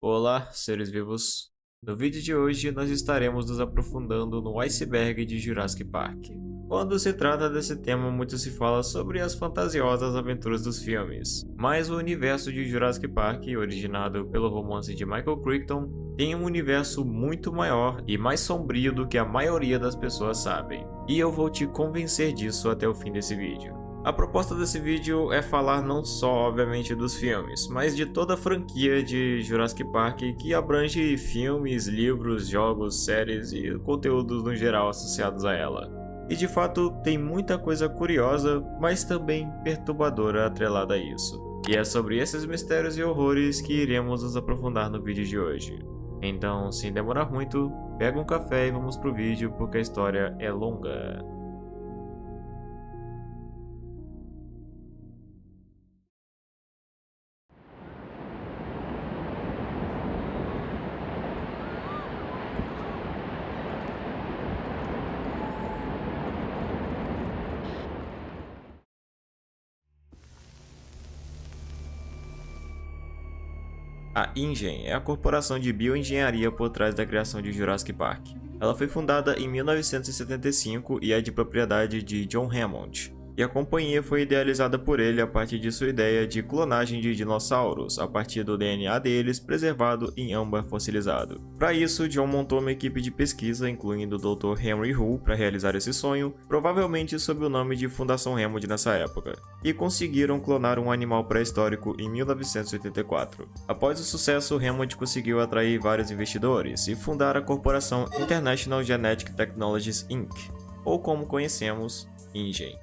Olá, seres vivos! No vídeo de hoje, nós estaremos nos aprofundando no iceberg de Jurassic Park. Quando se trata desse tema, muito se fala sobre as fantasiosas aventuras dos filmes, mas o universo de Jurassic Park, originado pelo romance de Michael Crichton, tem um universo muito maior e mais sombrio do que a maioria das pessoas sabem, e eu vou te convencer disso até o fim desse vídeo. A proposta desse vídeo é falar não só, obviamente, dos filmes, mas de toda a franquia de Jurassic Park que abrange filmes, livros, jogos, séries e conteúdos no geral associados a ela. E de fato tem muita coisa curiosa, mas também perturbadora atrelada a isso. E é sobre esses mistérios e horrores que iremos nos aprofundar no vídeo de hoje. Então, sem demorar muito, pega um café e vamos pro vídeo porque a história é longa. A InGen é a corporação de bioengenharia por trás da criação de Jurassic Park. Ela foi fundada em 1975 e é de propriedade de John Hammond. E a companhia foi idealizada por ele a partir de sua ideia de clonagem de dinossauros, a partir do DNA deles preservado em âmbar fossilizado. Para isso, John montou uma equipe de pesquisa, incluindo o Dr. Henry Hu, para realizar esse sonho, provavelmente sob o nome de Fundação Hammond nessa época, e conseguiram clonar um animal pré-histórico em 1984. Após o sucesso, Hammond conseguiu atrair vários investidores e fundar a corporação International Genetic Technologies Inc., ou como conhecemos, InGen.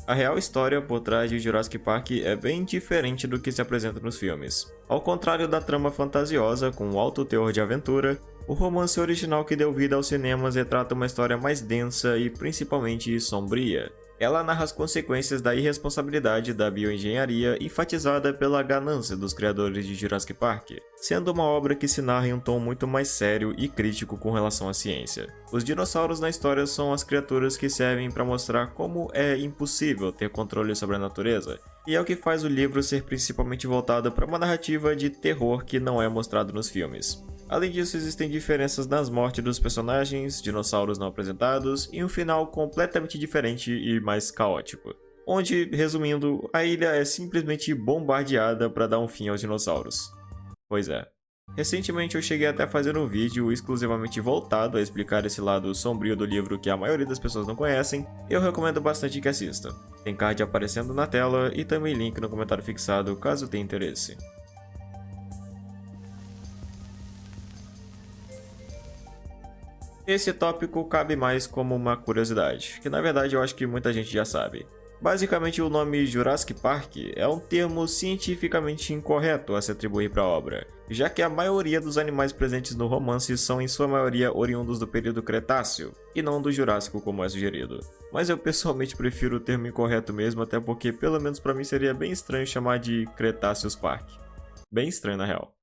A real história por trás de Jurassic Park é bem diferente do que se apresenta nos filmes. Ao contrário da trama fantasiosa com um alto teor de aventura, o romance original que deu vida aos cinemas retrata uma história mais densa e principalmente sombria. Ela narra as consequências da irresponsabilidade da bioengenharia enfatizada pela ganância dos criadores de Jurassic Park, sendo uma obra que se narra em um tom muito mais sério e crítico com relação à ciência. Os dinossauros na história são as criaturas que servem para mostrar como é impossível ter controle sobre a natureza, e é o que faz o livro ser principalmente voltado para uma narrativa de terror que não é mostrado nos filmes. Além disso, existem diferenças nas mortes dos personagens, dinossauros não apresentados e um final completamente diferente e mais caótico. Onde, resumindo, a ilha é simplesmente bombardeada para dar um fim aos dinossauros. Pois é. Recentemente eu cheguei até a fazer um vídeo exclusivamente voltado a explicar esse lado sombrio do livro que a maioria das pessoas não conhecem, e eu recomendo bastante que assista. Tem card aparecendo na tela e também link no comentário fixado caso tenha interesse. Esse tópico cabe mais como uma curiosidade, que na verdade eu acho que muita gente já sabe. Basicamente, o nome Jurassic Park é um termo cientificamente incorreto a se atribuir para a obra, já que a maioria dos animais presentes no romance são em sua maioria oriundos do período Cretáceo, e não do Jurássico como é sugerido. Mas eu pessoalmente prefiro o termo incorreto mesmo, até porque pelo menos para mim seria bem estranho chamar de Cretaceous Park. Bem estranho na real.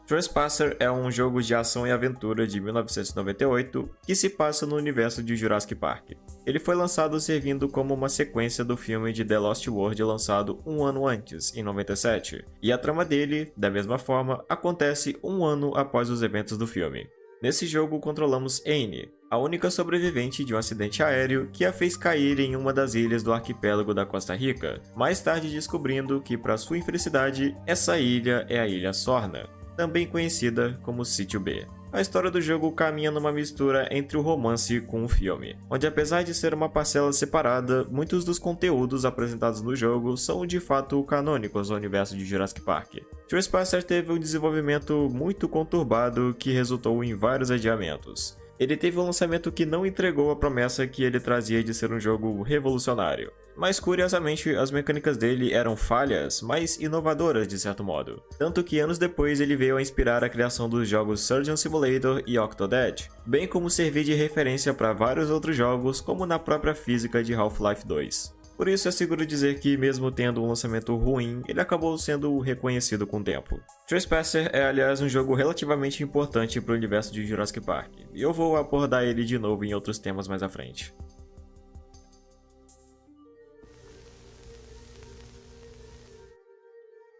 Trespasser é um jogo de ação e aventura de 1998 que se passa no universo de Jurassic Park. Ele foi lançado servindo como uma sequência do filme de The Lost World lançado um ano antes, em 97, e a trama dele, da mesma forma, acontece um ano após os eventos do filme. Nesse jogo controlamos Anne, a única sobrevivente de um acidente aéreo que a fez cair em uma das ilhas do arquipélago da Costa Rica, mais tarde descobrindo que, para sua infelicidade, essa ilha é a Ilha Sorna, também conhecida como Sítio B. A história do jogo caminha numa mistura entre o romance com o filme, onde apesar de ser uma parcela separada, muitos dos conteúdos apresentados no jogo são de fato canônicos ao universo de Jurassic Park. Trespasser teve um desenvolvimento muito conturbado que resultou em vários adiamentos. Ele teve um lançamento que não entregou a promessa que ele trazia de ser um jogo revolucionário. Mas curiosamente, as mecânicas dele eram falhas, mas inovadoras de certo modo. Tanto que anos depois ele veio a inspirar a criação dos jogos Surgeon Simulator e Octodad, bem como servir de referência para vários outros jogos, como na própria física de Half-Life 2. Por isso é seguro dizer que, mesmo tendo um lançamento ruim, ele acabou sendo reconhecido com o tempo. Trespasser é, aliás, um jogo relativamente importante para o universo de Jurassic Park, e eu vou abordar ele de novo em outros temas mais à frente.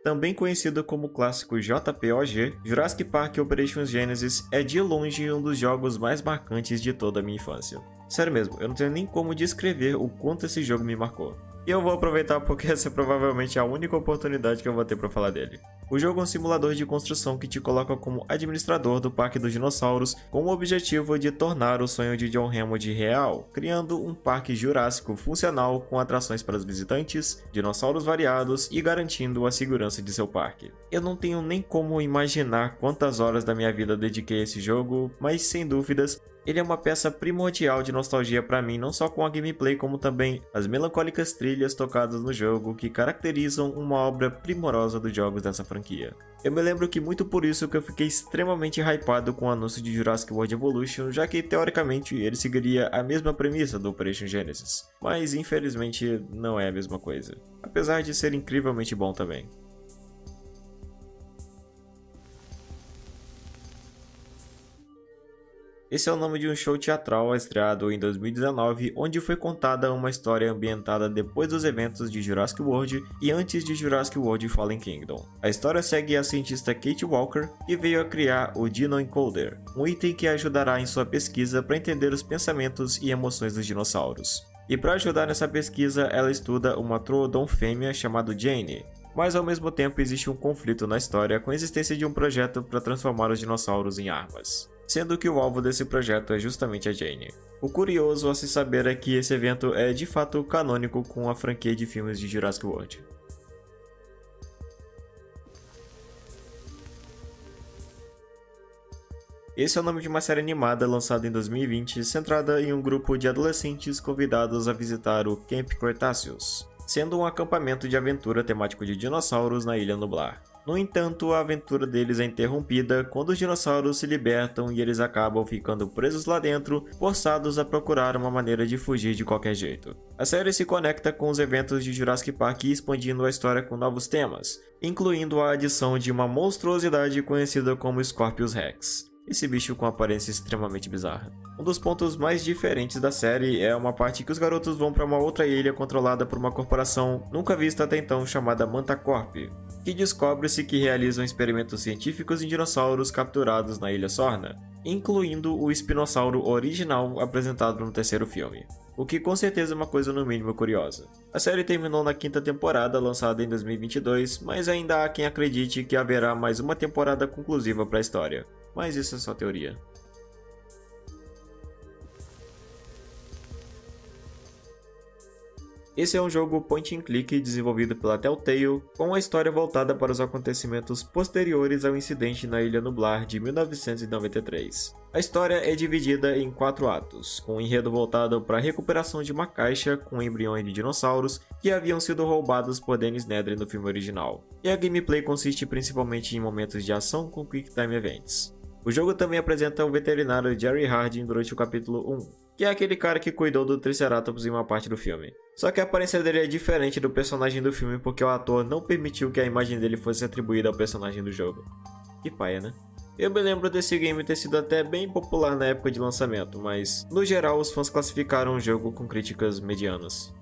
Também conhecido como clássico JPOG, Jurassic Park Operation Genesis é de longe um dos jogos mais marcantes de toda a minha infância. Sério mesmo, eu não tenho nem como descrever o quanto esse jogo me marcou. E eu vou aproveitar porque essa é provavelmente a única oportunidade que eu vou ter para falar dele. O jogo é um simulador de construção que te coloca como administrador do Parque dos Dinossauros com o objetivo de tornar o sonho de John Hammond real, criando um parque jurássico funcional com atrações para os visitantes, dinossauros variados e garantindo a segurança de seu parque. Eu não tenho nem como imaginar quantas horas da minha vida dediquei a esse jogo, mas sem dúvidas, ele é uma peça primordial de nostalgia para mim, não só com a gameplay, como também as melancólicas trilhas tocadas no jogo que caracterizam uma obra primorosa dos jogos dessa franquia. Eu me lembro que muito por isso que eu fiquei extremamente hypado com o anúncio de Jurassic World Evolution, já que teoricamente ele seguiria a mesma premissa do Operation Genesis, mas infelizmente não é a mesma coisa, apesar de ser incrivelmente bom também. Esse é o nome de um show teatral estreado em 2019, onde foi contada uma história ambientada depois dos eventos de Jurassic World e antes de Jurassic World Fallen Kingdom. A história segue a cientista Kate Walker, que veio a criar o Dino Encoder, um item que ajudará em sua pesquisa para entender os pensamentos e emoções dos dinossauros. E para ajudar nessa pesquisa, ela estuda uma Troodon fêmea chamada Jane. Mas ao mesmo tempo existe um conflito na história com a existência de um projeto para transformar os dinossauros em armas, sendo que o alvo desse projeto é justamente a Jane. O curioso a se saber é que esse evento é de fato canônico com a franquia de filmes de Jurassic World. Esse é o nome de uma série animada lançada em 2020, centrada em um grupo de adolescentes convidados a visitar o Camp Cretaceous, sendo um acampamento de aventura temático de dinossauros na Ilha Nublar. No entanto, a aventura deles é interrompida quando os dinossauros se libertam e eles acabam ficando presos lá dentro, forçados a procurar uma maneira de fugir de qualquer jeito. A série se conecta com os eventos de Jurassic Park expandindo a história com novos temas, incluindo a adição de uma monstruosidade conhecida como Scorpius Rex. Esse bicho com aparência extremamente bizarra. Um dos pontos mais diferentes da série é uma parte que os garotos vão para uma outra ilha controlada por uma corporação nunca vista até então chamada Mantacorp, que descobre-se que realizam experimentos científicos em dinossauros capturados na Ilha Sorna, incluindo o espinossauro original apresentado no terceiro filme, o que com certeza é uma coisa no mínimo curiosa. A série terminou na quinta temporada, lançada em 2022, mas ainda há quem acredite que haverá mais uma temporada conclusiva para a história. Mas isso é só teoria. Esse é um jogo point and click desenvolvido pela Telltale, com a história voltada para os acontecimentos posteriores ao incidente na Ilha Nublar de 1993. A história é dividida em 4 atos, com um enredo voltado para a recuperação de uma caixa com embriões de dinossauros que haviam sido roubados por Dennis Nedry no filme original. E a gameplay consiste principalmente em momentos de ação com Quick Time Events. O jogo também apresenta o veterinário Jerry Hardin durante o capítulo 1, que é aquele cara que cuidou do Triceratops em uma parte do filme. Só que a aparência dele é diferente do personagem do filme porque o ator não permitiu que a imagem dele fosse atribuída ao personagem do jogo. Que paia, né? Eu me lembro desse game ter sido até bem popular na época de lançamento, mas no geral os fãs classificaram o jogo com críticas medianas.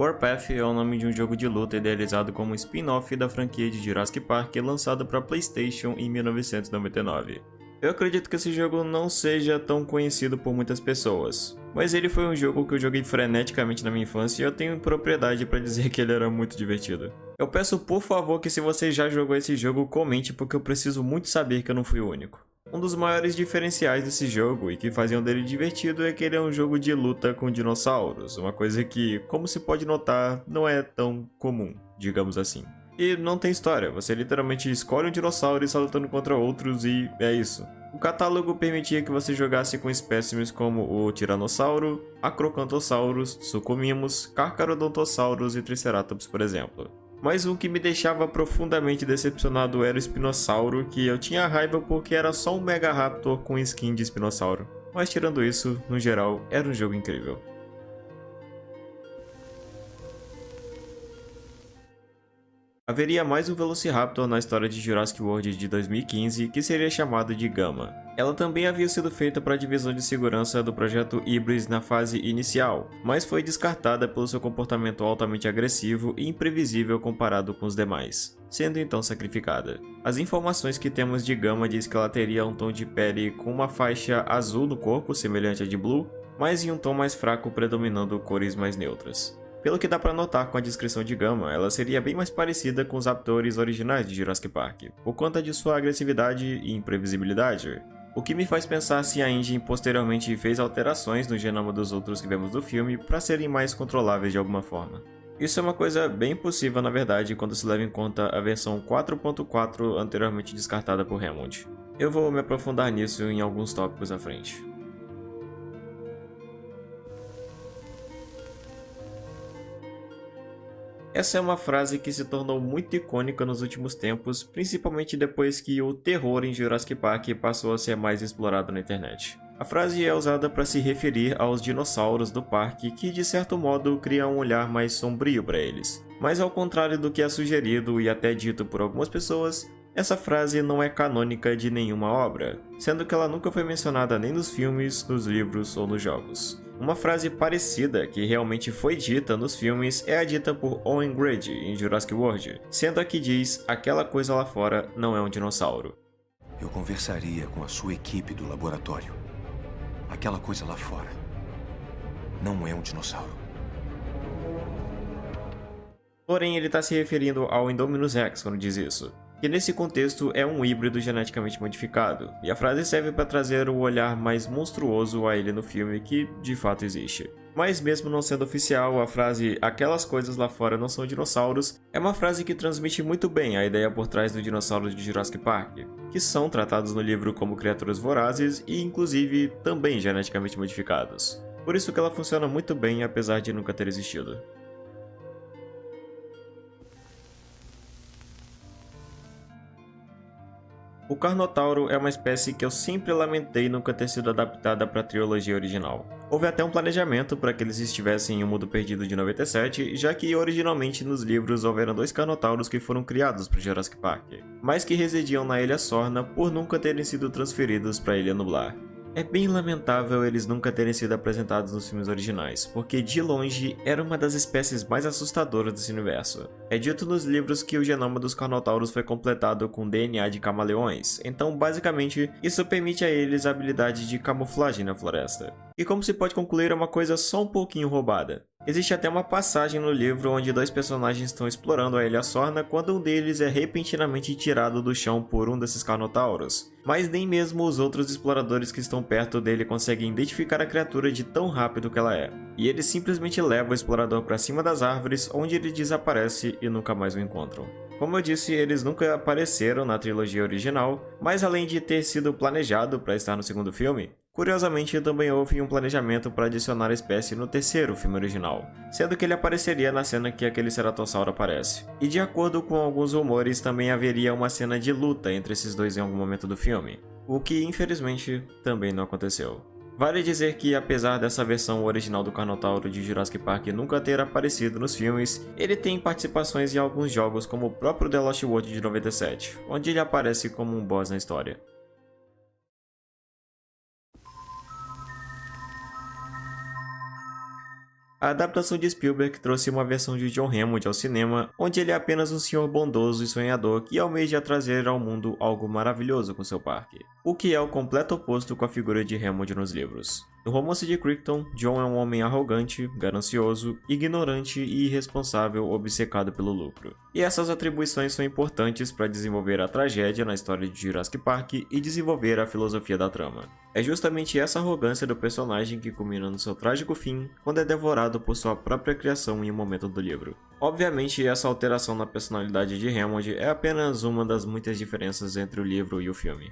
Warpath é o nome de um jogo de luta idealizado como um spin-off da franquia de Jurassic Park lançado para PlayStation em 1999. Eu acredito que esse jogo não seja tão conhecido por muitas pessoas, mas ele foi um jogo que eu joguei freneticamente na minha infância e eu tenho propriedade para dizer que ele era muito divertido. Eu peço por favor que se você já jogou esse jogo, comente porque eu preciso muito saber que eu não fui o único. Um dos maiores diferenciais desse jogo e que faziam dele divertido é que ele é um jogo de luta com dinossauros, uma coisa que, como se pode notar, não é tão comum, digamos assim. E não tem história, você literalmente escolhe um dinossauro e está lutando contra outros e é isso. O catálogo permitia que você jogasse com espécimes como o Tiranossauro, Acrocanthosaurus, Suchomimus, Carcharodontosaurus e Triceratops, por exemplo. Mas o que me deixava profundamente decepcionado era o Espinossauro, que eu tinha raiva porque era só um Mega Raptor com skin de Espinossauro. Mas tirando isso, no geral, era um jogo incrível. Haveria mais um Velociraptor na história de Jurassic World de 2015, que seria chamado de Gamma. Ela também havia sido feita para a divisão de segurança do projeto Hybris na fase inicial, mas foi descartada pelo seu comportamento altamente agressivo e imprevisível comparado com os demais, sendo então sacrificada. As informações que temos de Gamma diz que ela teria um tom de pele com uma faixa azul no corpo, semelhante à de Blue, mas em um tom mais fraco predominando cores mais neutras. Pelo que dá pra notar com a descrição de Gamma, ela seria bem mais parecida com os Raptors originais de Jurassic Park, por conta de sua agressividade e imprevisibilidade. O que me faz pensar se a engine posteriormente fez alterações no genoma dos outros que vemos do filme para serem mais controláveis de alguma forma. Isso é uma coisa bem possível na verdade quando se leva em conta a versão 4.4 anteriormente descartada por Hammond. Eu vou me aprofundar nisso em alguns tópicos à frente. Essa é uma frase que se tornou muito icônica nos últimos tempos, principalmente depois que o terror em Jurassic Park passou a ser mais explorado na internet. A frase é usada para se referir aos dinossauros do parque que, de certo modo, criam um olhar mais sombrio para eles. Mas ao contrário do que é sugerido e até dito por algumas pessoas, essa frase não é canônica de nenhuma obra, sendo que ela nunca foi mencionada nem nos filmes, nos livros ou nos jogos. Uma frase parecida que realmente foi dita nos filmes é a dita por Owen Grady em Jurassic World, sendo a que diz aquela coisa lá fora não é um dinossauro. Eu conversaria com a sua equipe do laboratório. Aquela coisa lá fora não é um dinossauro. Porém, ele está se referindo ao Indominus Rex quando diz isso, que nesse contexto é um híbrido geneticamente modificado, e a frase serve para trazer o olhar mais monstruoso a ele no filme que de fato existe. Mas mesmo não sendo oficial, a frase "aquelas coisas lá fora não são dinossauros" é uma frase que transmite muito bem a ideia por trás do dinossauro de Jurassic Park, que são tratados no livro como criaturas vorazes e inclusive também geneticamente modificados. Por isso que ela funciona muito bem apesar de nunca ter existido. O Carnotauro é uma espécie que eu sempre lamentei nunca ter sido adaptada para a trilogia original. Houve até um planejamento para que eles estivessem em O Mundo Perdido de 97, já que originalmente nos livros houveram dois Carnotauros que foram criados para Jurassic Park, mas que residiam na Ilha Sorna por nunca terem sido transferidos para a Ilha Nublar. É bem lamentável eles nunca terem sido apresentados nos filmes originais, porque de longe era uma das espécies mais assustadoras desse universo. É dito nos livros que o genoma dos Carnotauros foi completado com DNA de camaleões, então basicamente isso permite a eles a habilidade de camuflagem na floresta. E como se pode concluir, é uma coisa só um pouquinho roubada. Existe até uma passagem no livro onde dois personagens estão explorando a Ilha Sorna quando um deles é repentinamente tirado do chão por um desses Carnotauros. Mas nem mesmo os outros exploradores que estão perto dele conseguem identificar a criatura de tão rápido que ela é. E eles simplesmente levam o explorador para cima das árvores, onde ele desaparece e nunca mais o encontram. Como eu disse, eles nunca apareceram na trilogia original, mas além de ter sido planejado para estar no segundo filme, curiosamente também houve um planejamento para adicionar a espécie no terceiro filme original, sendo que ele apareceria na cena que aquele ceratossauro aparece. E de acordo com alguns rumores, também haveria uma cena de luta entre esses dois em algum momento do filme, o que infelizmente também não aconteceu. Vale dizer que, apesar dessa versão original do Carnotauro de Jurassic Park nunca ter aparecido nos filmes, ele tem participações em alguns jogos como o próprio The Lost World de 97, onde ele aparece como um boss na história. A adaptação de Spielberg trouxe uma versão de John Hammond ao cinema, onde ele é apenas um senhor bondoso e sonhador que almeja trazer ao mundo algo maravilhoso com seu parque, o que é o completo oposto com a figura de Hammond nos livros. No romance de Crichton, John é um homem arrogante, ganancioso, ignorante e irresponsável obcecado pelo lucro. E essas atribuições são importantes para desenvolver a tragédia na história de Jurassic Park e desenvolver a filosofia da trama. É justamente essa arrogância do personagem que culmina no seu trágico fim quando é devorado por sua própria criação em um momento do livro. Obviamente, essa alteração na personalidade de Hammond é apenas uma das muitas diferenças entre o livro e o filme.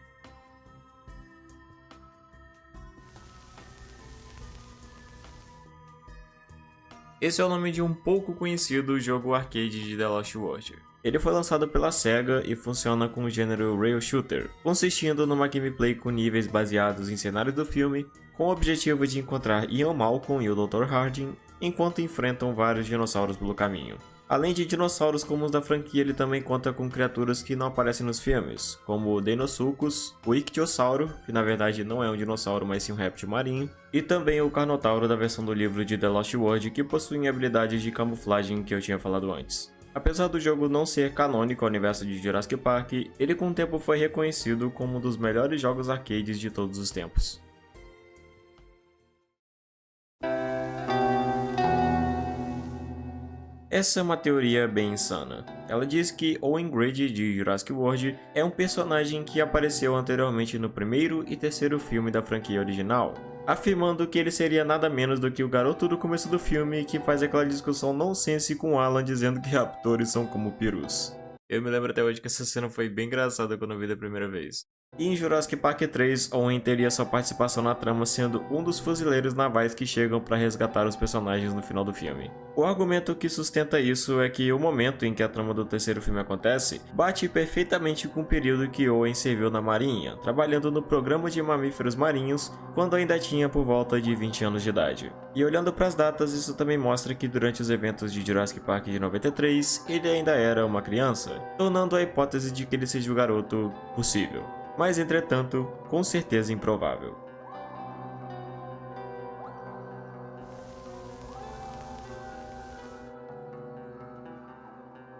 Esse é o nome de um pouco conhecido jogo arcade de The Lost World. Ele foi lançado pela SEGA e funciona com o gênero Rail Shooter, consistindo numa gameplay com níveis baseados em cenários do filme, com o objetivo de encontrar Ian Malcolm e o Dr. Harding enquanto enfrentam vários dinossauros pelo caminho. Além de dinossauros comuns da franquia, ele também conta com criaturas que não aparecem nos filmes, como o Deinosuchus, o Ictiosauro, que na verdade não é um dinossauro mas sim um réptil marinho, e também o Carnotauro da versão do livro de The Lost World, que possuem habilidades de camuflagem que eu tinha falado antes. Apesar do jogo não ser canônico ao universo de Jurassic Park, ele com o tempo foi reconhecido como um dos melhores jogos arcades de todos os tempos. Essa é uma teoria bem insana. Ela diz que Owen Grady de Jurassic World é um personagem que apareceu anteriormente no primeiro e terceiro filme da franquia original, afirmando que ele seria nada menos do que o garoto do começo do filme que faz aquela discussão nonsense com Alan dizendo que raptores são como perus. Eu me lembro até hoje que essa cena foi bem engraçada quando eu vi da primeira vez. E em Jurassic Park 3, Owen teria sua participação na trama sendo um dos fuzileiros navais que chegam para resgatar os personagens no final do filme. O argumento que sustenta isso é que o momento em que a trama do terceiro filme acontece bate perfeitamente com o período que Owen serviu na marinha, trabalhando no programa de mamíferos marinhos quando ainda tinha por volta de 20 anos de idade. E olhando para as datas, isso também mostra que durante os eventos de Jurassic Park de 93, ele ainda era uma criança, tornando a hipótese de que ele seja o garoto possível. Mas, entretanto, com certeza improvável.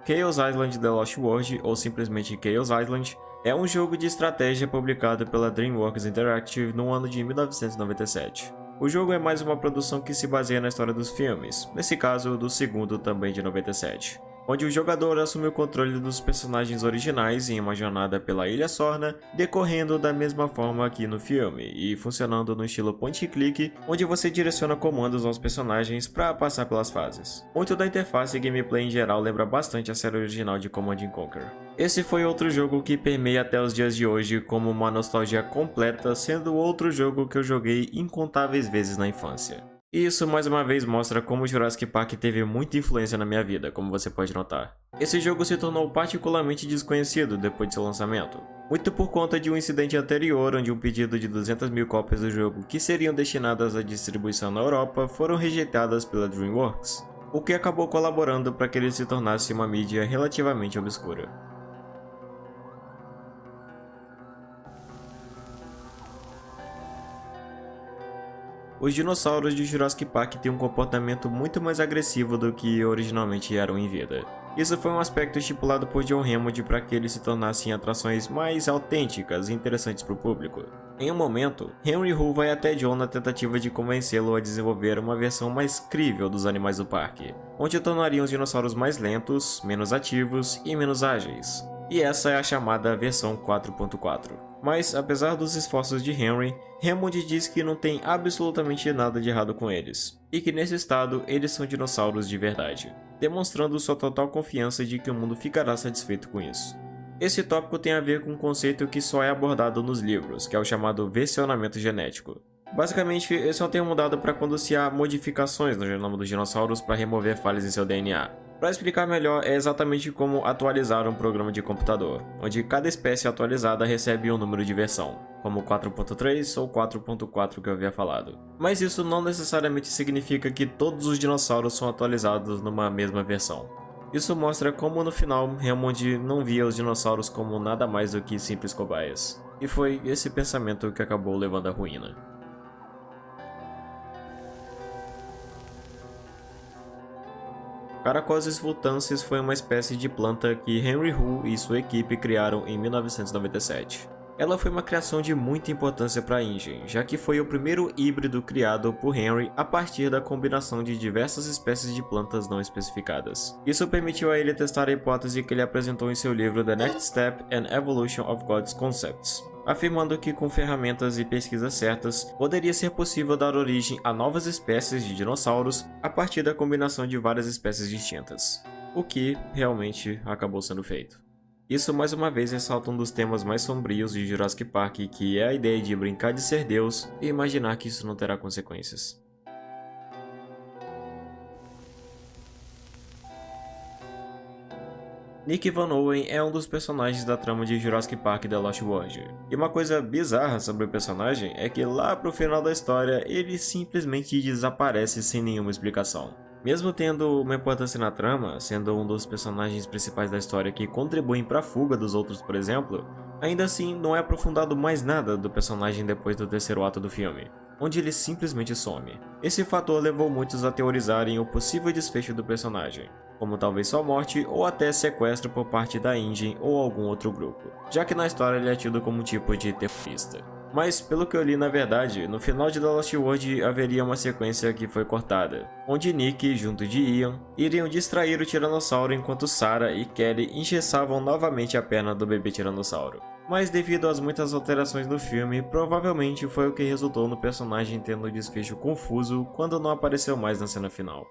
Chaos Island The Lost World, ou simplesmente Chaos Island, é um jogo de estratégia publicado pela DreamWorks Interactive no ano de 1997. O jogo é mais uma produção que se baseia na história dos filmes, nesse caso do segundo também de 97. Onde o jogador assume o controle dos personagens originais em uma jornada pela Ilha Sorna, decorrendo da mesma forma que no filme, e funcionando no estilo point and click, onde você direciona comandos aos personagens para passar pelas fases. Muito da interface e gameplay em geral lembra bastante a série original de Command & Conquer. Esse foi outro jogo que permeia até os dias de hoje como uma nostalgia completa, sendo outro jogo que eu joguei incontáveis vezes na infância. E isso mais uma vez mostra como Jurassic Park teve muita influência na minha vida, como você pode notar. Esse jogo se tornou particularmente desconhecido depois de seu lançamento, muito por conta de um incidente anterior onde um pedido de 200 mil cópias do jogo que seriam destinadas à distribuição na Europa foram rejeitadas pela DreamWorks, o que acabou colaborando para que ele se tornasse uma mídia relativamente obscura. Os dinossauros de Jurassic Park têm um comportamento muito mais agressivo do que originalmente eram em vida. Isso foi um aspecto estipulado por John Hammond para que eles se tornassem atrações mais autênticas e interessantes para o público. Em um momento, Henry Hu vai até John na tentativa de convencê-lo a desenvolver uma versão mais crível dos animais do parque, onde tornariam os dinossauros mais lentos, menos ativos e menos ágeis. E essa é a chamada versão 4.4. Mas, apesar dos esforços de Henry, Hammond diz que não tem absolutamente nada de errado com eles, e que nesse estado eles são dinossauros de verdade, demonstrando sua total confiança de que o mundo ficará satisfeito com isso. Esse tópico tem a ver com um conceito que só é abordado nos livros, que é o chamado versionamento genético. Basicamente, esse é um termo dado para quando se há modificações no genoma dos dinossauros para remover falhas em seu DNA. Para explicar melhor, é exatamente como atualizar um programa de computador, onde cada espécie atualizada recebe um número de versão, como 4.3 ou 4.4 que eu havia falado. Mas isso não necessariamente significa que todos os dinossauros são atualizados numa mesma versão. Isso mostra como no final Hammond não via os dinossauros como nada mais do que simples cobaias. E foi esse pensamento que acabou levando à ruína. Caracosis vultansis foi uma espécie de planta que Henry Hu e sua equipe criaram em 1997. Ela foi uma criação de muita importância para a Ingen, já que foi o primeiro híbrido criado por Henry a partir da combinação de diversas espécies de plantas não especificadas. Isso permitiu a ele testar a hipótese que ele apresentou em seu livro The Next Step and Evolution of God's Concepts, afirmando que com ferramentas e pesquisas certas, poderia ser possível dar origem a novas espécies de dinossauros a partir da combinação de várias espécies distintas, o que realmente acabou sendo feito. Isso mais uma vez ressalta um dos temas mais sombrios de Jurassic Park, que é a ideia de brincar de ser Deus e imaginar que isso não terá consequências. Nick Van Owen é um dos personagens da trama de Jurassic Park The Lost World. E uma coisa bizarra sobre o personagem é que lá pro final da história ele simplesmente desaparece sem nenhuma explicação. Mesmo tendo uma importância na trama, sendo um dos personagens principais da história que contribuem para a fuga dos outros, por exemplo, ainda assim não é aprofundado mais nada do personagem depois do terceiro ato do filme, onde ele simplesmente some. Esse fator levou muitos a teorizarem o possível desfecho do personagem, como talvez sua morte ou até sequestro por parte da Ingen ou algum outro grupo, já que na história ele é tido como um tipo de terrorista. Mas, pelo que eu li, na verdade, no final de The Lost World haveria uma sequência que foi cortada, onde Nick, junto de Ian, iriam distrair o Tiranossauro enquanto Sarah e Kelly engessavam novamente a perna do bebê Tiranossauro. Mas devido às muitas alterações no filme, provavelmente foi o que resultou no personagem tendo um desfecho confuso quando não apareceu mais na cena final.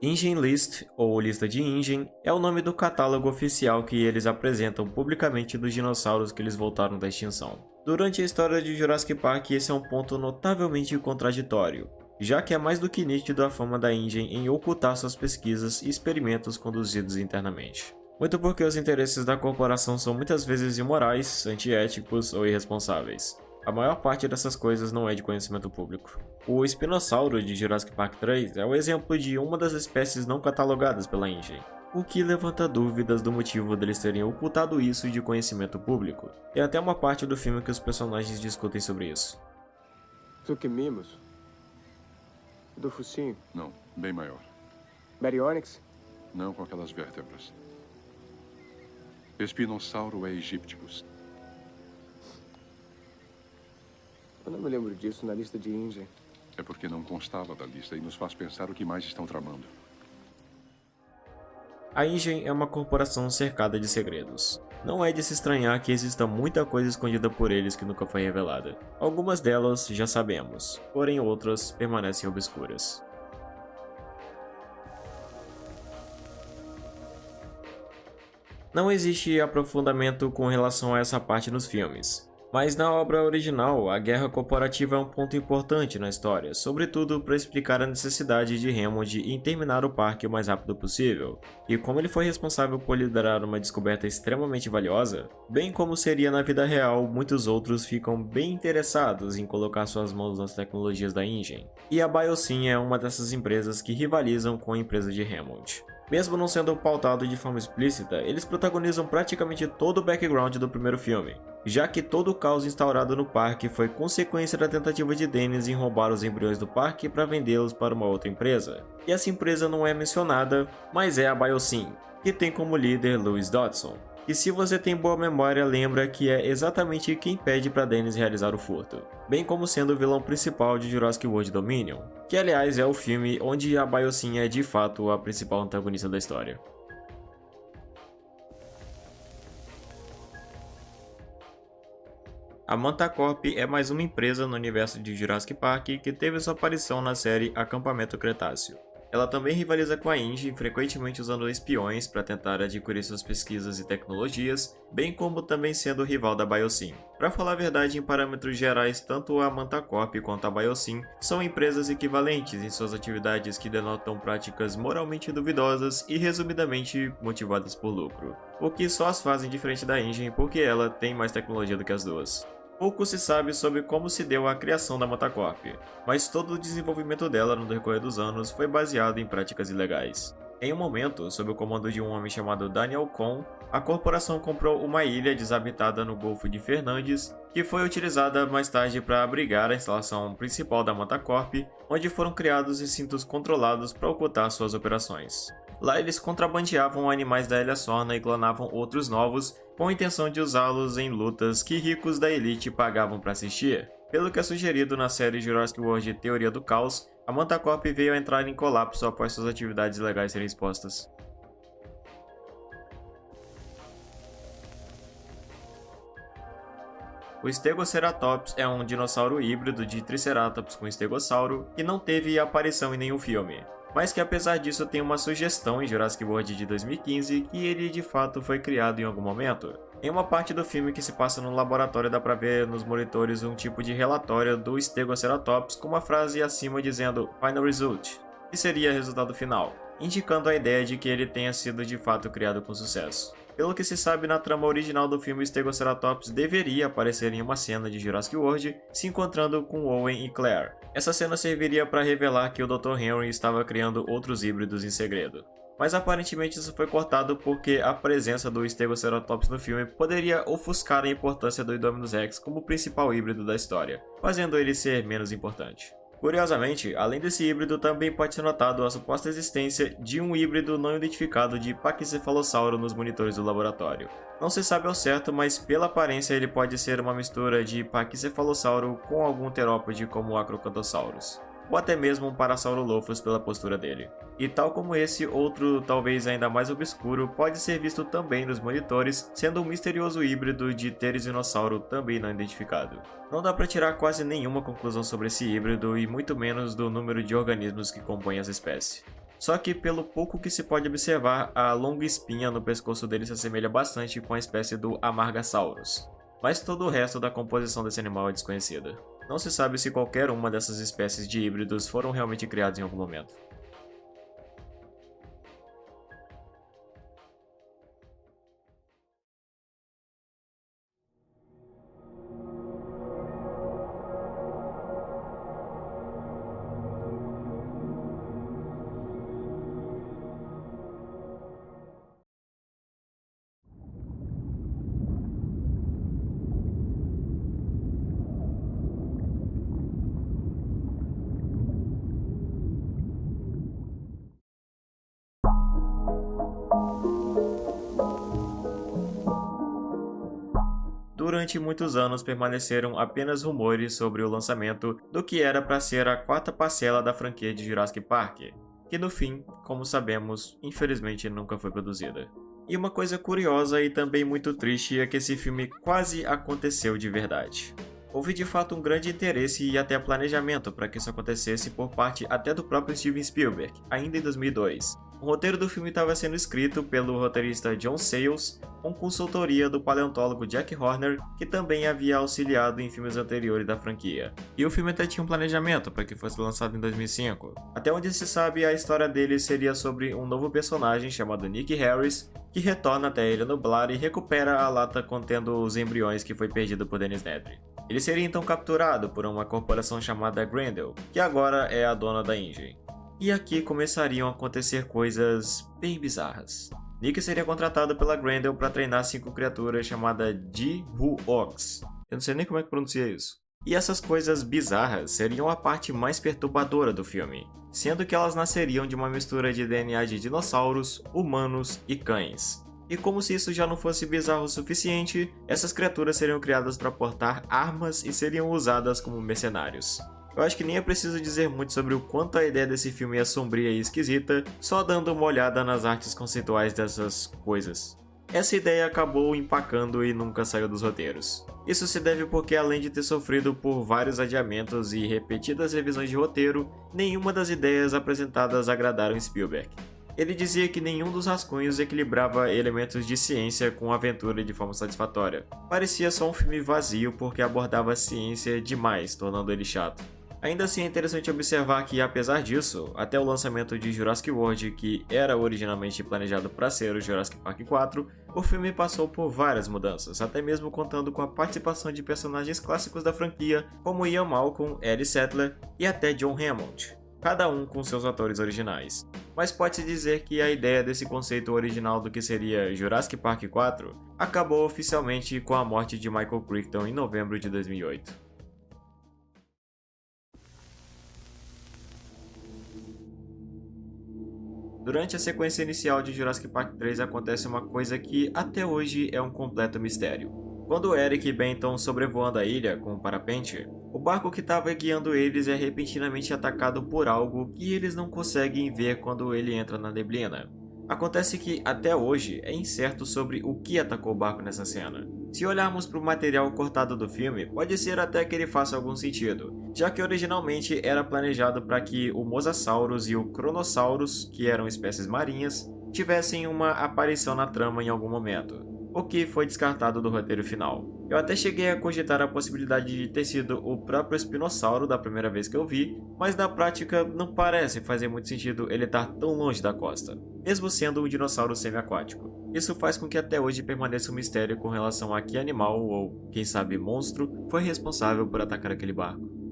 Ingen List, ou Lista de Ingen, é o nome do catálogo oficial que eles apresentam publicamente dos dinossauros que eles voltaram da extinção. Durante a história de Jurassic Park, esse é um ponto notavelmente contraditório, já que é mais do que nítido a fama da Ingen em ocultar suas pesquisas e experimentos conduzidos internamente. Muito porque os interesses da corporação são muitas vezes imorais, antiéticos ou irresponsáveis. A maior parte dessas coisas não é de conhecimento público. O espinossauro de Jurassic Park 3 é o exemplo de uma das espécies não catalogadas pela Ingen, o que levanta dúvidas do motivo deles terem ocultado isso de conhecimento público. Tem até uma parte do filme que os personagens discutem sobre isso. Zuquimimos? Do focinho? Não, bem maior. Baryonyx? Não com aquelas vértebras. Espinossauro é Aegypticus. Eu não me lembro disso na lista de Ingen. É porque não constava da lista e nos faz pensar o que mais estão tramando. A Ingen é uma corporação cercada de segredos. Não é de se estranhar que exista muita coisa escondida por eles que nunca foi revelada. Algumas delas já sabemos, porém outras permanecem obscuras. Não existe aprofundamento com relação a essa parte nos filmes. Mas na obra original, a guerra corporativa é um ponto importante na história, sobretudo para explicar a necessidade de Hammond em terminar o parque o mais rápido possível, e como ele foi responsável por liderar uma descoberta extremamente valiosa, bem como seria na vida real, muitos outros ficam bem interessados em colocar suas mãos nas tecnologias da Ingen, e a Biosyn é uma dessas empresas que rivalizam com a empresa de Hammond. Mesmo não sendo pautado de forma explícita, eles protagonizam praticamente todo o background do primeiro filme, já que todo o caos instaurado no parque foi consequência da tentativa de Dennis em roubar os embriões do parque para vendê-los para uma outra empresa. E essa empresa não é mencionada, mas é a Biosyn, que tem como líder Louis Dodson, que se você tem boa memória lembra que é exatamente quem pede para Dennis realizar o furto, bem como sendo o vilão principal de Jurassic World Dominion, que aliás é o filme onde a Biosyn é de fato a principal antagonista da história. A Manta Corp é mais uma empresa no universo de Jurassic Park que teve sua aparição na série Acampamento Cretáceo. Ela também rivaliza com a Ingen, frequentemente usando espiões para tentar adquirir suas pesquisas e tecnologias, bem como também sendo rival da Biosyn. Para falar a verdade, em parâmetros gerais, tanto a Manta Corp quanto a Biosyn são empresas equivalentes em suas atividades que denotam práticas moralmente duvidosas e resumidamente motivadas por lucro, o que só as fazem diferente da Ingen porque ela tem mais tecnologia do que as duas. Pouco se sabe sobre como se deu a criação da Manta Corp, mas todo o desenvolvimento dela no decorrer dos anos foi baseado em práticas ilegais. Em um momento, sob o comando de um homem chamado Daniel Cohn, a corporação comprou uma ilha desabitada no Golfo de Fernandes, que foi utilizada mais tarde para abrigar a instalação principal da Manta Corp, onde foram criados recintos controlados para ocultar suas operações. Lá eles contrabandeavam animais da Ilha Sorna e clonavam outros novos, com a intenção de usá-los em lutas que ricos da elite pagavam para assistir. Pelo que é sugerido na série Jurassic World Teoria do Caos, a Mantacorp veio a entrar em colapso após suas atividades ilegais serem expostas. O Stegoceratops é um dinossauro híbrido de Triceratops com Stegossauro que não teve aparição em nenhum filme, mas que apesar disso tem uma sugestão em Jurassic World de 2015 que ele de fato foi criado em algum momento. Em uma parte do filme que se passa no laboratório dá pra ver nos monitores um tipo de relatório do Stegoceratops com uma frase acima dizendo Final Result, que seria resultado final, indicando a ideia de que ele tenha sido de fato criado com sucesso. Pelo que se sabe, na trama original do filme, o Stegoceratops deveria aparecer em uma cena de Jurassic World, se encontrando com Owen e Claire. Essa cena serviria para revelar que o Dr. Henry estava criando outros híbridos em segredo. Mas aparentemente isso foi cortado porque a presença do Stegoceratops no filme poderia ofuscar a importância do Indominus Rex como principal híbrido da história, fazendo ele ser menos importante. Curiosamente, além desse híbrido, também pode ser notado a suposta existência de um híbrido não identificado de Pachycephalossauro nos monitores do laboratório. Não se sabe ao certo, mas pela aparência ele pode ser uma mistura de Pachycephalossauro com algum terópode como o Acrocanthosaurus, ou até mesmo um Parasaurolophus pela postura dele. E tal como esse, outro talvez ainda mais obscuro pode ser visto também nos monitores, sendo um misterioso híbrido de Therizinosauro também não identificado. Não dá para tirar quase nenhuma conclusão sobre esse híbrido e muito menos do número de organismos que compõem essa espécie. Só que pelo pouco que se pode observar, a longa espinha no pescoço dele se assemelha bastante com a espécie do Amargasaurus, mas todo o resto da composição desse animal é desconhecida. Não se sabe se qualquer uma dessas espécies de híbridos foram realmente criados em algum momento. Durante muitos anos permaneceram apenas rumores sobre o lançamento do que era para ser a quarta parcela da franquia de Jurassic Park, que no fim, como sabemos, infelizmente nunca foi produzida. E uma coisa curiosa e também muito triste é que esse filme quase aconteceu de verdade. Houve de fato um grande interesse e até planejamento para que isso acontecesse por parte até do próprio Steven Spielberg, ainda em 2002. O roteiro do filme estava sendo escrito pelo roteirista John Sayles, com consultoria do paleontólogo Jack Horner, que também havia auxiliado em filmes anteriores da franquia. E o filme até tinha um planejamento para que fosse lançado em 2005. Até onde se sabe, a história dele seria sobre um novo personagem chamado Nick Harris, que retorna até a Ilha Nublar e recupera a lata contendo os embriões que foi perdido por Dennis Nedry. Ele seria então capturado por uma corporação chamada Grendel, que agora é a dona da InGen. E aqui começariam a acontecer coisas bem bizarras. Nick seria contratado pela Grendel para treinar 5 criaturas chamadas G-Hu-Ox. Eu não sei nem como é que pronuncia isso. E essas coisas bizarras seriam a parte mais perturbadora do filme, sendo que elas nasceriam de uma mistura de DNA de dinossauros, humanos e cães. E como se isso já não fosse bizarro o suficiente, essas criaturas seriam criadas para portar armas e seriam usadas como mercenários. Eu acho que nem é preciso dizer muito sobre o quanto a ideia desse filme é sombria e esquisita, só dando uma olhada nas artes conceituais dessas coisas. Essa ideia acabou empacando e nunca saiu dos roteiros. Isso se deve porque, além de ter sofrido por vários adiamentos e repetidas revisões de roteiro, nenhuma das ideias apresentadas agradaram Spielberg. Ele dizia que nenhum dos rascunhos equilibrava elementos de ciência com aventura de forma satisfatória. Parecia só um filme vazio porque abordava a ciência demais, tornando ele chato. Ainda assim é interessante observar que, apesar disso, até o lançamento de Jurassic World, que era originalmente planejado para ser o Jurassic Park 4, o filme passou por várias mudanças, até mesmo contando com a participação de personagens clássicos da franquia, como Ian Malcolm, Ellie Sattler e até John Hammond, cada um com seus atores originais. Mas pode-se dizer que a ideia desse conceito original do que seria Jurassic Park 4 acabou oficialmente com a morte de Michael Crichton em novembro de 2008. Durante a sequência inicial de Jurassic Park 3 acontece uma coisa que até hoje é um completo mistério. Quando Eric e Ben estão sobrevoando a ilha com um parapente, o barco que estava guiando eles é repentinamente atacado por algo que eles não conseguem ver quando ele entra na neblina. Acontece que, até hoje, é incerto sobre o que atacou o barco nessa cena. Se olharmos para o material cortado do filme, pode ser até que ele faça algum sentido, já que originalmente era planejado para que o Mosasaurus e o Kronosaurus, que eram espécies marinhas, tivessem uma aparição na trama em algum momento, o que foi descartado do roteiro final. Eu até cheguei a cogitar a possibilidade de ter sido o próprio espinossauro da primeira vez que eu vi, mas na prática não parece fazer muito sentido ele estar tão longe da costa, mesmo sendo um dinossauro semi-aquático. Isso faz com que até hoje permaneça um mistério com relação a que animal, ou quem sabe monstro, foi responsável por atacar aquele barco.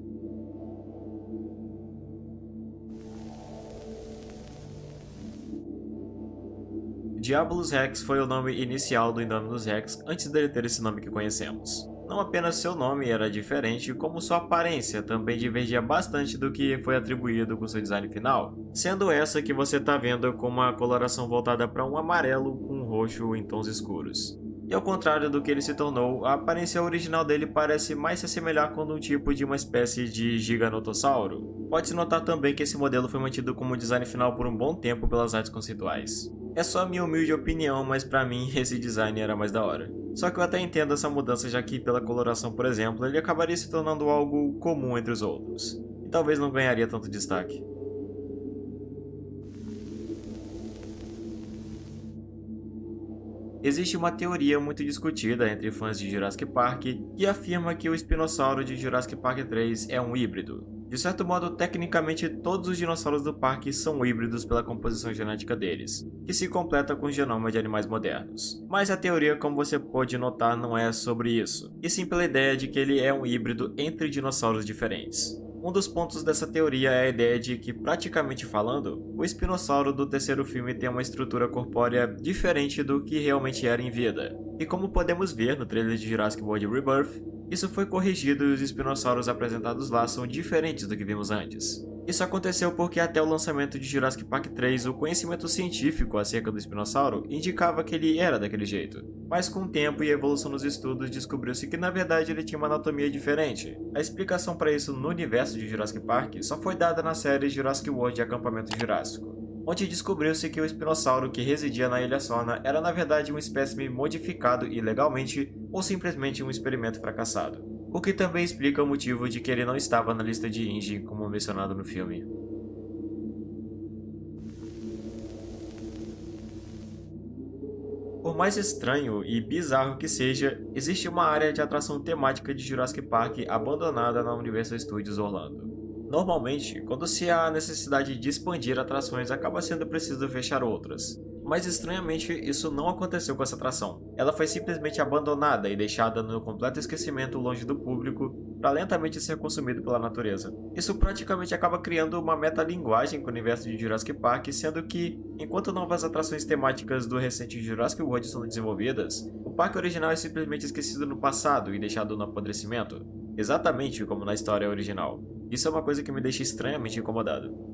Diabolus Rex foi o nome inicial do Indominus Rex antes dele ter esse nome que conhecemos. Não apenas seu nome era diferente, como sua aparência também divergia bastante do que foi atribuído com seu design final, sendo essa que você está vendo com uma coloração voltada para um amarelo com um roxo em tons escuros. E ao contrário do que ele se tornou, a aparência original dele parece mais se assemelhar com um tipo de uma espécie de giganotossauro. Pode-se notar também que esse modelo foi mantido como design final por um bom tempo pelas artes conceituais. É só minha humilde opinião, mas pra mim esse design era mais da hora. Só que eu até entendo essa mudança, já que pela coloração, por exemplo, ele acabaria se tornando algo comum entre os outros, e talvez não ganharia tanto destaque. Existe uma teoria muito discutida entre fãs de Jurassic Park que afirma que o espinossauro de Jurassic Park 3 é um híbrido. De certo modo, tecnicamente todos os dinossauros do parque são híbridos pela composição genética deles, que se completa com o genoma de animais modernos. Mas a teoria, como você pode notar, não é sobre isso, e sim pela ideia de que ele é um híbrido entre dinossauros diferentes. Um dos pontos dessa teoria é a ideia de que, praticamente falando, o espinossauro do terceiro filme tem uma estrutura corpórea diferente do que realmente era em vida. E como podemos ver no trailer de Jurassic World Rebirth, isso foi corrigido e os espinossauros apresentados lá são diferentes do que vimos antes. Isso aconteceu porque até o lançamento de Jurassic Park 3, o conhecimento científico acerca do espinossauro indicava que ele era daquele jeito. Mas com o tempo e a evolução dos estudos, descobriu-se que na verdade ele tinha uma anatomia diferente. A explicação para isso no universo de Jurassic Park só foi dada na série Jurassic World Acampamento Jurássico, onde descobriu-se que o espinossauro que residia na Ilha Sorna era na verdade um espécime modificado ilegalmente ou simplesmente um experimento fracassado. O que também explica o motivo de que ele não estava na lista de INGE, como mencionado no filme. Por mais estranho e bizarro que seja, existe uma área de atração temática de Jurassic Park abandonada na Universal Studios Orlando. Normalmente, quando se há necessidade de expandir atrações, acaba sendo preciso fechar outras. Mas estranhamente, isso não aconteceu com essa atração. Ela foi simplesmente abandonada e deixada no completo esquecimento longe do público para lentamente ser consumido pela natureza. Isso praticamente acaba criando uma metalinguagem com o universo de Jurassic Park, sendo que, enquanto novas atrações temáticas do recente Jurassic World são desenvolvidas, o parque original é simplesmente esquecido no passado e deixado no apodrecimento, exatamente como na história original. Isso é uma coisa que me deixa estranhamente incomodado.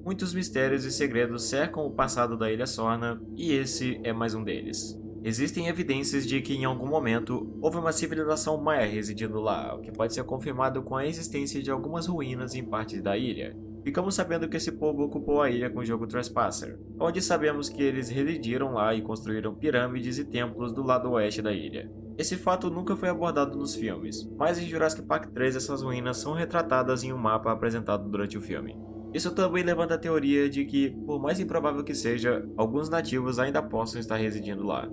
Muitos mistérios e segredos cercam o passado da Ilha Sorna, e esse é mais um deles. Existem evidências de que em algum momento houve uma civilização maia residindo lá, o que pode ser confirmado com a existência de algumas ruínas em partes da ilha. Ficamos sabendo que esse povo ocupou a ilha com o jogo Trespasser, onde sabemos que eles residiram lá e construíram pirâmides e templos do lado oeste da ilha. Esse fato nunca foi abordado nos filmes, mas em Jurassic Park 3 essas ruínas são retratadas em um mapa apresentado durante o filme. Isso também levanta a teoria de que, por mais improvável que seja, alguns nativos ainda possam estar residindo lá.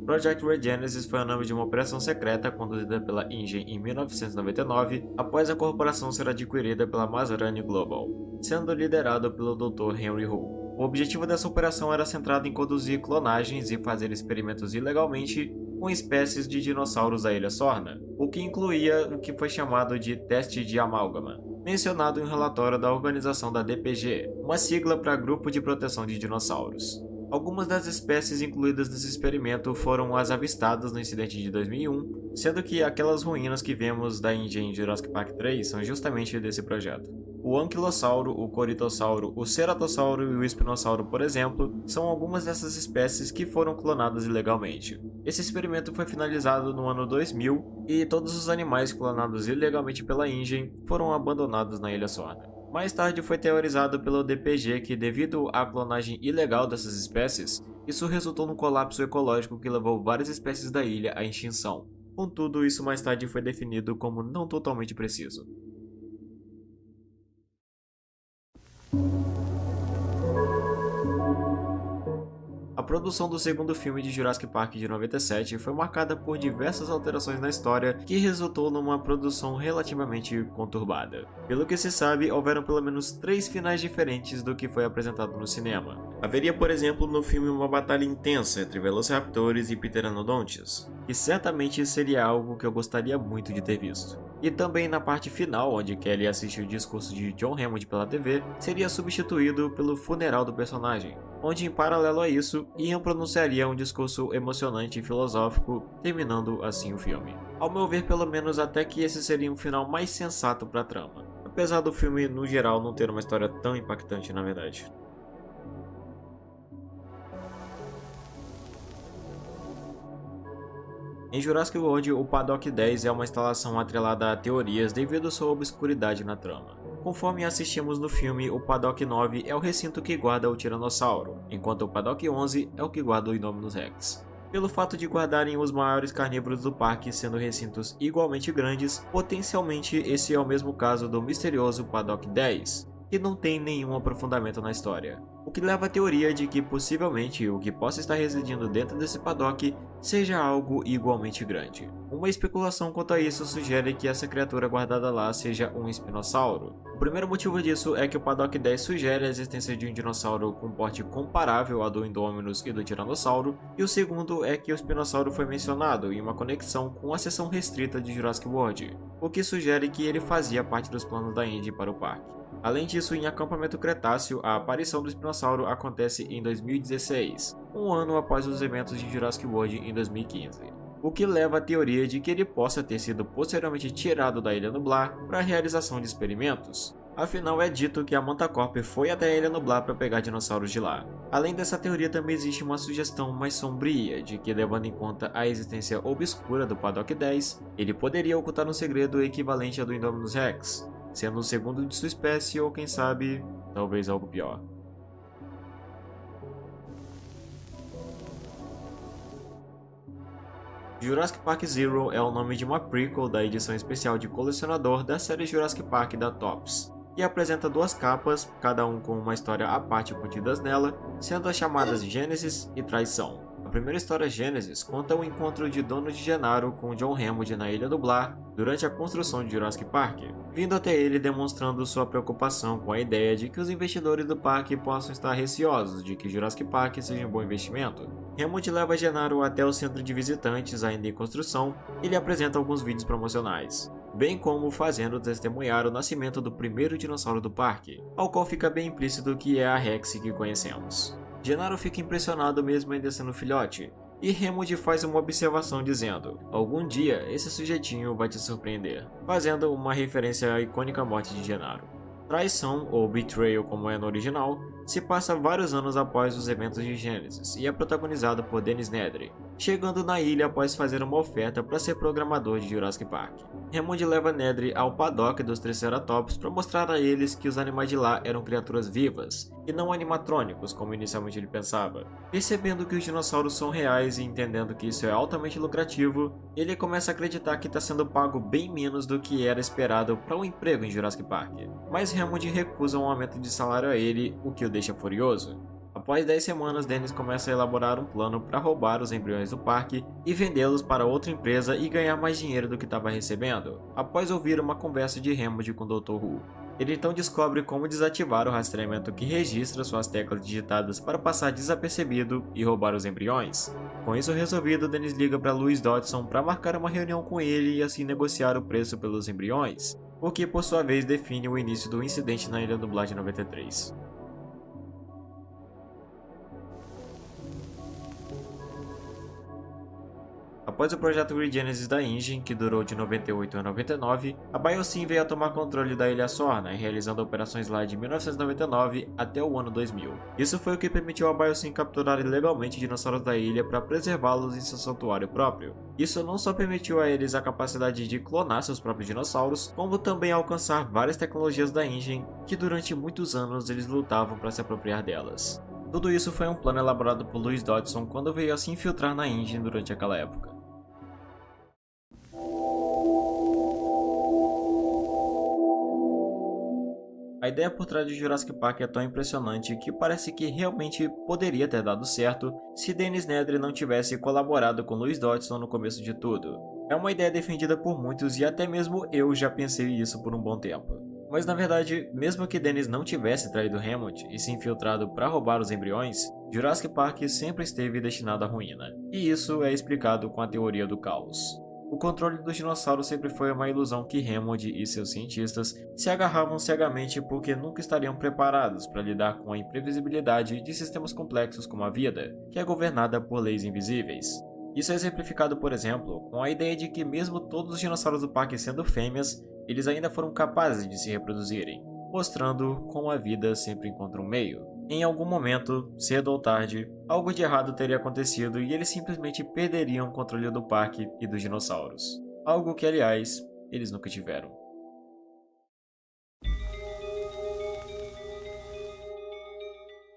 Project Red Genesis foi o nome de uma operação secreta conduzida pela InGen em 1999, após a corporação ser adquirida pela Masrani Global, sendo liderado pelo Dr. Henry Hu. O objetivo dessa operação era centrado em conduzir clonagens e fazer experimentos ilegalmente com espécies de dinossauros da Ilha Sorna, o que incluía o que foi chamado de teste de amálgama, mencionado em um relatório da organização da DPG, uma sigla para Grupo de Proteção de Dinossauros. Algumas das espécies incluídas nesse experimento foram as avistadas no incidente de 2001, sendo que aquelas ruínas que vemos da Índia em Jurassic Park 3 são justamente desse projeto. O anquilossauro, o coritossauro, o ceratossauro e o espinossauro, por exemplo, são algumas dessas espécies que foram clonadas ilegalmente. Esse experimento foi finalizado no ano 2000 e todos os animais clonados ilegalmente pela InGen foram abandonados na Ilha Sorna. Mais tarde foi teorizado pelo DPG que, devido à clonagem ilegal dessas espécies, isso resultou num colapso ecológico que levou várias espécies da ilha à extinção. Contudo, isso mais tarde foi definido como não totalmente preciso. A produção do segundo filme de Jurassic Park de 97 foi marcada por diversas alterações na história que resultou numa produção relativamente conturbada. Pelo que se sabe, houveram pelo menos 3 finais diferentes do que foi apresentado no cinema. Haveria, por exemplo, no filme uma batalha intensa entre Velociraptors e Pteranodontes, que certamente seria algo que eu gostaria muito de ter visto. E também na parte final, onde Kelly assiste o discurso de John Hammond pela TV, seria substituído pelo funeral do personagem, onde em paralelo a isso, Ian pronunciaria um discurso emocionante e filosófico, terminando assim o filme. Ao meu ver, pelo menos até que esse seria um final mais sensato para a trama, apesar do filme no geral não ter uma história tão impactante na verdade. Em Jurassic World, o Paddock 10 é uma instalação atrelada a teorias devido à sua obscuridade na trama. Conforme assistimos no filme, o Paddock 9 é o recinto que guarda o Tiranossauro, enquanto o Paddock 11 é o que guarda o Indominus Rex. Pelo fato de guardarem os maiores carnívoros do parque sendo recintos igualmente grandes, potencialmente esse é o mesmo caso do misterioso Paddock 10, que não tem nenhum aprofundamento na história, o que leva à teoria de que possivelmente o que possa estar residindo dentro desse paddock seja algo igualmente grande. Uma especulação quanto a isso sugere que essa criatura guardada lá seja um espinossauro. O primeiro motivo disso é que o Paddock 10 sugere a existência de um dinossauro com porte comparável ao do Indominus e do Tiranossauro, e o segundo é que o espinossauro foi mencionado em uma conexão com a seção restrita de Jurassic World, o que sugere que ele fazia parte dos planos da Indy para o parque. Além disso, em Acampamento Cretáceo, a aparição do espinossauro acontece em 2016, um ano após os eventos de Jurassic World em 2015, o que leva à teoria de que ele possa ter sido posteriormente tirado da Ilha Nublar para a realização de experimentos. Afinal, é dito que a Mantacorp foi até a Ilha Nublar para pegar dinossauros de lá. Além dessa teoria, também existe uma sugestão mais sombria de que, levando em conta a existência obscura do Paddock 10, ele poderia ocultar um segredo equivalente ao do Indominus Rex, sendo o segundo de sua espécie ou, quem sabe, talvez algo pior. Jurassic Park Zero é o nome de uma prequel da edição especial de colecionador da série Jurassic Park da Topps, e apresenta 2 capas, cada um com uma história à parte contidas nela, sendo as chamadas Gênesis e Traição. A primeira história, Gênesis, conta o encontro de Dono de Gennaro com John Hammond na Ilha Nublar durante a construção de Jurassic Park, vindo até ele demonstrando sua preocupação com a ideia de que os investidores do parque possam estar receosos de que Jurassic Park seja um bom investimento. Hammond leva Gennaro até o centro de visitantes ainda em construção e lhe apresenta alguns vídeos promocionais, bem como fazendo testemunhar o nascimento do primeiro dinossauro do parque, ao qual fica bem implícito que é a Rex que conhecemos. Gennaro fica impressionado mesmo ainda sendo filhote, e Hammond faz uma observação dizendo: algum dia esse sujeitinho vai te surpreender, fazendo uma referência à icônica morte de Gennaro. Traição, ou Betrayal como é no original, se passa vários anos após os eventos de Gênesis e é protagonizado por Dennis Nedry, chegando na ilha após fazer uma oferta para ser programador de Jurassic Park. Hammond leva Nedry ao paddock dos Triceratops para mostrar a eles que os animais de lá eram criaturas vivas, e não animatrônicos como inicialmente ele pensava. Percebendo que os dinossauros são reais e entendendo que isso é altamente lucrativo, ele começa a acreditar que está sendo pago bem menos do que era esperado para um emprego em Jurassic Park. Mas Hammond recusa um aumento de salário a ele, o que o deixa furioso. Após 10 semanas, Dennis começa a elaborar um plano para roubar os embriões do parque e vendê-los para outra empresa e ganhar mais dinheiro do que estava recebendo, após ouvir uma conversa de Hammond com o Dr. Who. Ele então descobre como desativar o rastreamento que registra suas teclas digitadas para passar desapercebido e roubar os embriões. Com isso resolvido, Dennis liga para Louis Dodson para marcar uma reunião com ele e assim negociar o preço pelos embriões, o que por sua vez define o início do incidente na Ilha Nublar de 93. Após o projeto Regenesis da Engine, que durou de 98 a 99, a Biosyn veio a tomar controle da Ilha Sorna, realizando operações lá de 1999 até o ano 2000. Isso foi o que permitiu a Biosyn capturar ilegalmente dinossauros da ilha para preservá-los em seu santuário próprio. Isso não só permitiu a eles a capacidade de clonar seus próprios dinossauros, como também alcançar várias tecnologias da Engine que durante muitos anos eles lutavam para se apropriar delas. Tudo isso foi um plano elaborado por Louis Dodson quando veio a se infiltrar na Engine durante aquela época. A ideia por trás de Jurassic Park é tão impressionante que parece que realmente poderia ter dado certo se Dennis Nedry não tivesse colaborado com Louis Dodson no começo de tudo. É uma ideia defendida por muitos e até mesmo eu já pensei isso por um bom tempo. Mas na verdade, mesmo que Dennis não tivesse traído Hammond e se infiltrado para roubar os embriões, Jurassic Park sempre esteve destinado à ruína. E isso é explicado com a teoria do caos. O controle dos dinossauros sempre foi uma ilusão que Hammond e seus cientistas se agarravam cegamente porque nunca estariam preparados para lidar com a imprevisibilidade de sistemas complexos como a vida, que é governada por leis invisíveis. Isso é exemplificado, por exemplo, com a ideia de que mesmo todos os dinossauros do parque sendo fêmeas, eles ainda foram capazes de se reproduzirem, mostrando como a vida sempre encontra um meio. Em algum momento, cedo ou tarde, algo de errado teria acontecido e eles simplesmente perderiam o controle do parque e dos dinossauros. Algo que, aliás, eles nunca tiveram.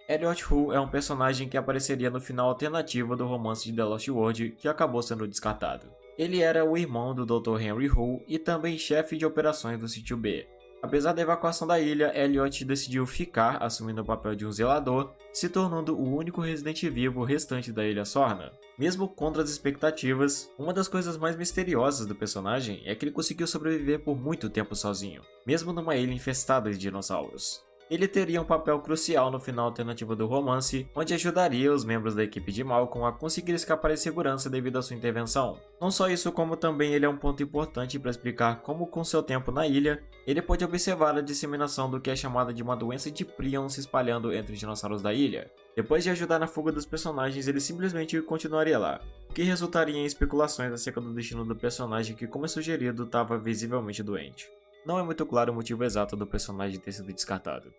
Elliott Rue é um personagem que apareceria no final alternativo do romance de The Lost World, que acabou sendo descartado. Ele era o irmão do Dr. Henry Rue e também chefe de operações do Sítio B. Apesar da evacuação da ilha, Elliott decidiu ficar, assumindo o papel de um zelador, se tornando o único residente vivo restante da Ilha Sorna. Mesmo contra as expectativas, uma das coisas mais misteriosas do personagem é que ele conseguiu sobreviver por muito tempo sozinho, mesmo numa ilha infestada de dinossauros. Ele teria um papel crucial no final alternativo do romance, onde ajudaria os membros da equipe de Malcolm a conseguir escapar em segurança devido à sua intervenção. Não só isso, como também ele é um ponto importante para explicar como, com seu tempo na ilha, ele pôde observar a disseminação do que é chamada de uma doença de Prion se espalhando entre os dinossauros da ilha. Depois de ajudar na fuga dos personagens, ele simplesmente continuaria lá, o que resultaria em especulações acerca do destino do personagem que, como é sugerido, estava visivelmente doente. Não é muito claro o motivo exato do personagem ter sido descartado.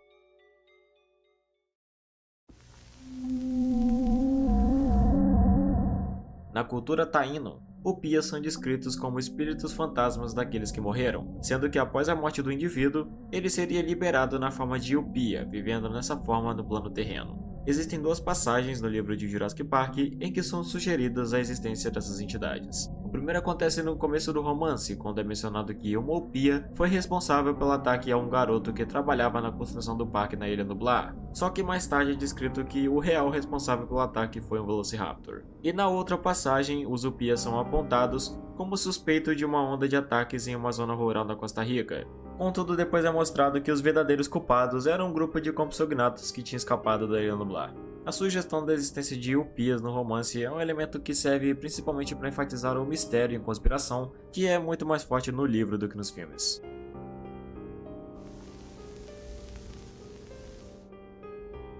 Na cultura taíno, Upias são descritos como espíritos fantasmas daqueles que morreram, sendo que após a morte do indivíduo, ele seria liberado na forma de Upia, vivendo nessa forma no plano terreno. Existem duas passagens no livro de Jurassic Park em que são sugeridas a existência dessas entidades. O primeiro acontece no começo do romance, quando é mencionado que uma Upia foi responsável pelo ataque a um garoto que trabalhava na construção do parque na Ilha Nublar. Só que mais tarde é descrito que o real responsável pelo ataque foi um Velociraptor. E na outra passagem, os Upias são apontados como suspeito de uma onda de ataques em uma zona rural da Costa Rica. Contudo, depois é mostrado que os verdadeiros culpados eram um grupo de compsognathos que tinha escapado da Ilha Nublar. A sugestão da existência de Upias no romance é um elemento que serve principalmente para enfatizar o mistério e conspiração, que é muito mais forte no livro do que nos filmes.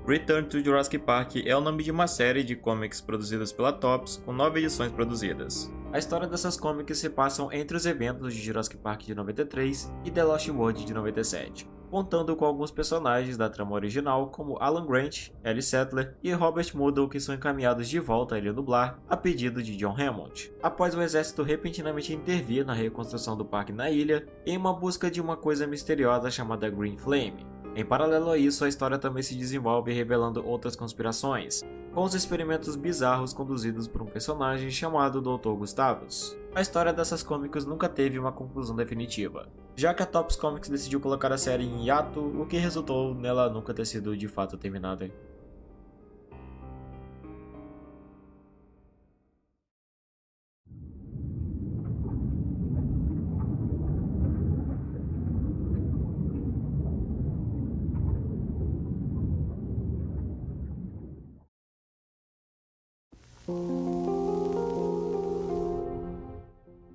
Return to Jurassic Park é o nome de uma série de comics produzidas pela Topps, com 9 edições produzidas. A história dessas comics se passam entre os eventos de Jurassic Park de 93 e The Lost World de 97, contando com alguns personagens da trama original como Alan Grant, Ellie Sattler e Robert Muddle, que são encaminhados de volta à Ilha Nublar a pedido de John Hammond, após o exército repentinamente intervir na reconstrução do parque na ilha em uma busca de uma coisa misteriosa chamada Green Flame. Em paralelo a isso, a história também se desenvolve revelando outras conspirações, com os experimentos bizarros conduzidos por um personagem chamado Dr. Gustavus. A história dessas comics nunca teve uma conclusão definitiva, já que a Topps Comics decidiu colocar a série em hiato, o que resultou nela nunca ter sido de fato terminada.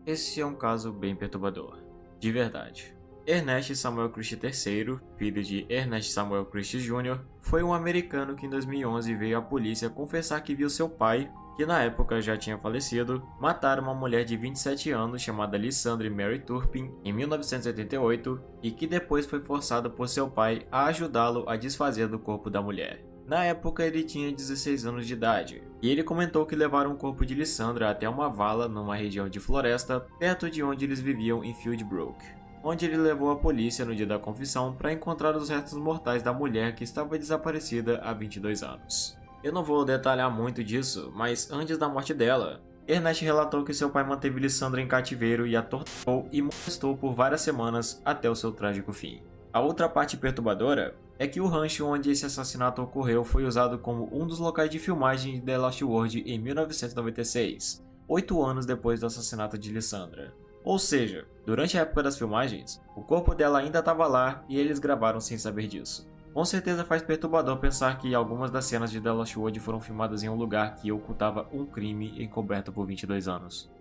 Esse é um caso bem perturbador, de verdade. Ernest Samuel Christie III, filho de Ernest Samuel Christie Jr., foi um americano que em 2011 veio à polícia confessar que viu seu pai, que na época já tinha falecido, mataram uma mulher de 27 anos chamada Lysandre Mary Turpin em 1988 e que depois foi forçado por seu pai a ajudá-lo a desfazer do corpo da mulher. Na época ele tinha 16 anos de idade, e ele comentou que levaram o corpo de Lysandra até uma vala numa região de floresta perto de onde eles viviam em Fieldbrook, onde ele levou a polícia no dia da confissão para encontrar os restos mortais da mulher que estava desaparecida há 22 anos. Eu não vou detalhar muito disso, mas antes da morte dela, Ernest relatou que seu pai manteve Lysandra em cativeiro e a torturou e molestou por várias semanas até o seu trágico fim. A outra parte perturbadora é que o rancho onde esse assassinato ocorreu foi usado como um dos locais de filmagem de The Lost World em 1996, 8 anos depois do assassinato de Lysandra. Ou seja, durante a época das filmagens, o corpo dela ainda estava lá e eles gravaram sem saber disso. Com certeza faz perturbador pensar que algumas das cenas de The Lost World foram filmadas em um lugar que ocultava um crime encoberto por 22 anos.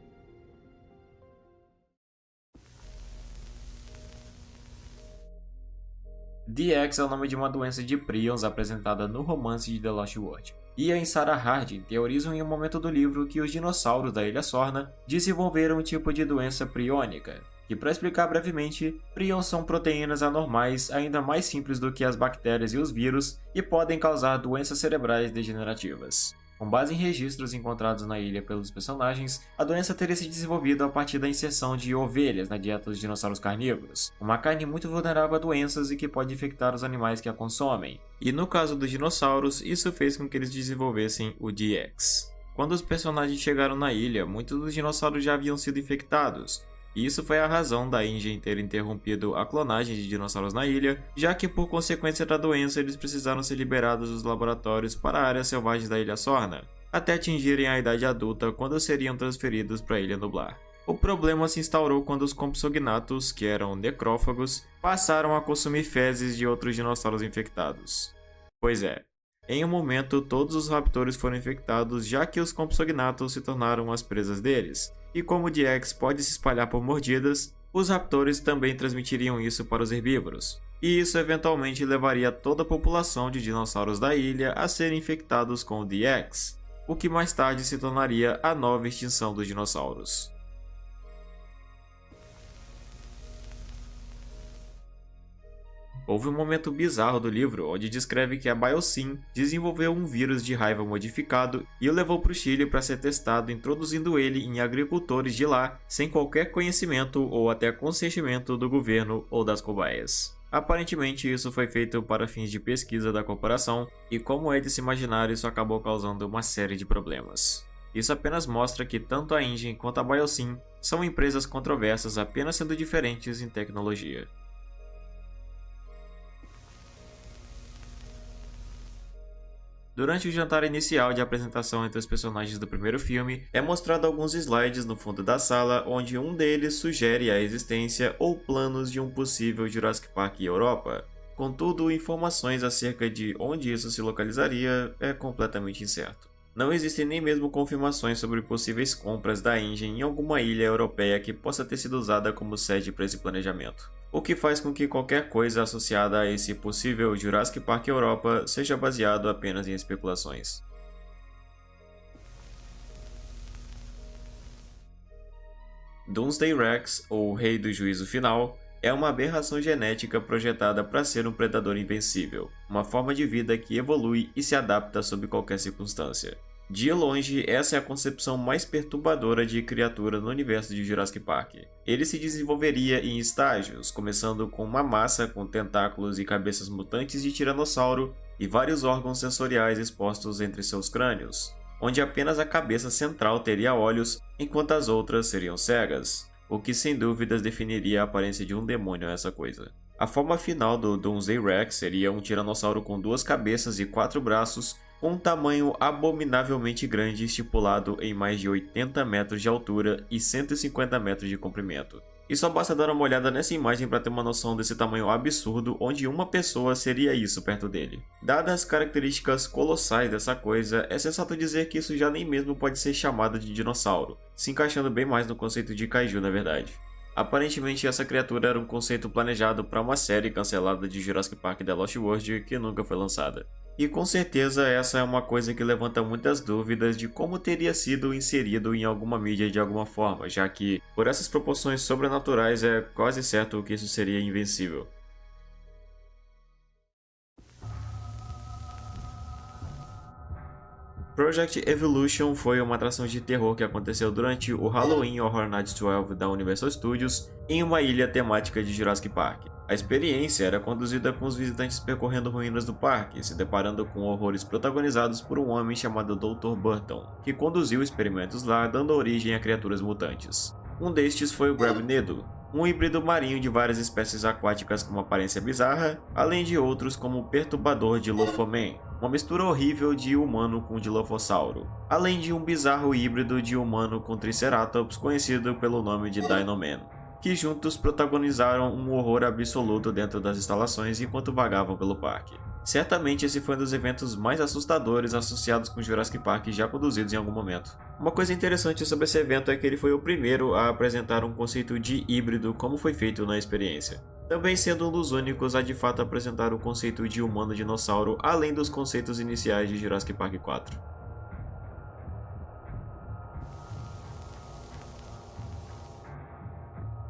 DX é o nome de uma doença de prions apresentada no romance de The Lost World. Ian e Sarah Harding teorizam em um momento do livro que os dinossauros da Ilha Sorna desenvolveram um tipo de doença priônica, que, para explicar brevemente, prions são proteínas anormais ainda mais simples do que as bactérias e os vírus e podem causar doenças cerebrais degenerativas. Com base em registros encontrados na ilha pelos personagens, a doença teria se desenvolvido a partir da inserção de ovelhas na dieta dos dinossauros carnívoros, uma carne muito vulnerável a doenças e que pode infectar os animais que a consomem. E no caso dos dinossauros, isso fez com que eles desenvolvessem o DX. Quando os personagens chegaram na ilha, muitos dos dinossauros já haviam sido infectados, e isso foi a razão da InGen ter interrompido a clonagem de dinossauros na ilha, já que por consequência da doença eles precisaram ser liberados dos laboratórios para áreas selvagens da Ilha Sorna, até atingirem a idade adulta quando seriam transferidos para a Ilha Nublar. O problema se instaurou quando os Compsognathus, que eram necrófagos, passaram a consumir fezes de outros dinossauros infectados. Pois é, em um momento todos os raptores foram infectados, já que os Compsognathus se tornaram as presas deles. E como o DX pode se espalhar por mordidas, os raptores também transmitiriam isso para os herbívoros. E isso eventualmente levaria toda a população de dinossauros da ilha a serem infectados com o DX, o que mais tarde se tornaria a nova extinção dos dinossauros. Houve um momento bizarro do livro onde descreve que a Biosyn desenvolveu um vírus de raiva modificado e o levou para o Chile para ser testado, introduzindo ele em agricultores de lá sem qualquer conhecimento ou até consentimento do governo ou das cobaias. Aparentemente isso foi feito para fins de pesquisa da corporação e, como é de se imaginar, isso acabou causando uma série de problemas. Isso apenas mostra que tanto a InGen quanto a Biosyn são empresas controversas apenas sendo diferentes em tecnologia. Durante o jantar inicial de apresentação entre os personagens do primeiro filme, é mostrado alguns slides no fundo da sala, onde um deles sugere a existência ou planos de um possível Jurassic Park Europa. Contudo, informações acerca de onde isso se localizaria é completamente incerto. Não existem nem mesmo confirmações sobre possíveis compras da InGen em alguma ilha europeia que possa ter sido usada como sede para esse planejamento, o que faz com que qualquer coisa associada a esse possível Jurassic Park Europa seja baseado apenas em especulações. Doomsday Rex, ou Rei do Juízo Final, é uma aberração genética projetada para ser um predador invencível, uma forma de vida que evolui e se adapta sob qualquer circunstância. De longe, essa é a concepção mais perturbadora de criatura no universo de Jurassic Park. Ele se desenvolveria em estágios, começando com uma massa com tentáculos e cabeças mutantes de tiranossauro e vários órgãos sensoriais expostos entre seus crânios, onde apenas a cabeça central teria olhos, enquanto as outras seriam cegas, o que sem dúvidas definiria a aparência de um demônio essa coisa. A forma final do Doomsday Rex seria um tiranossauro com 2 cabeças e 4 braços, com um tamanho abominavelmente grande estipulado em mais de 80 metros de altura e 150 metros de comprimento. E só basta dar uma olhada nessa imagem para ter uma noção desse tamanho absurdo, onde uma pessoa seria isso perto dele. Dadas as características colossais dessa coisa, é sensato dizer que isso já nem mesmo pode ser chamado de dinossauro, se encaixando bem mais no conceito de kaiju na verdade. Aparentemente essa criatura era um conceito planejado para uma série cancelada de Jurassic Park The Lost World que nunca foi lançada. E com certeza essa é uma coisa que levanta muitas dúvidas de como teria sido inserido em alguma mídia de alguma forma, já que, por essas proporções sobrenaturais, é quase certo que isso seria invencível. Project Evolution foi uma atração de terror que aconteceu durante o Halloween Horror Nights 12 da Universal Studios em uma ilha temática de Jurassic Park. A experiência era conduzida com os visitantes percorrendo ruínas do parque, se deparando com horrores protagonizados por um homem chamado Dr. Burton, que conduziu experimentos lá, dando origem a criaturas mutantes. Um destes foi o Grabnedo, um híbrido marinho de várias espécies aquáticas com uma aparência bizarra, além de outros como o Perturbador Dilophoman, uma mistura horrível de humano com Dilophosauro, além de um bizarro híbrido de humano com Triceratops conhecido pelo nome de Dinoman, que juntos protagonizaram um horror absoluto dentro das instalações enquanto vagavam pelo parque. Certamente esse foi um dos eventos mais assustadores associados com Jurassic Park já conduzidos em algum momento. Uma coisa interessante sobre esse evento é que ele foi o primeiro a apresentar um conceito de híbrido como foi feito na experiência, também sendo um dos únicos a de fato apresentar o conceito de humano-dinossauro além dos conceitos iniciais de Jurassic Park 4.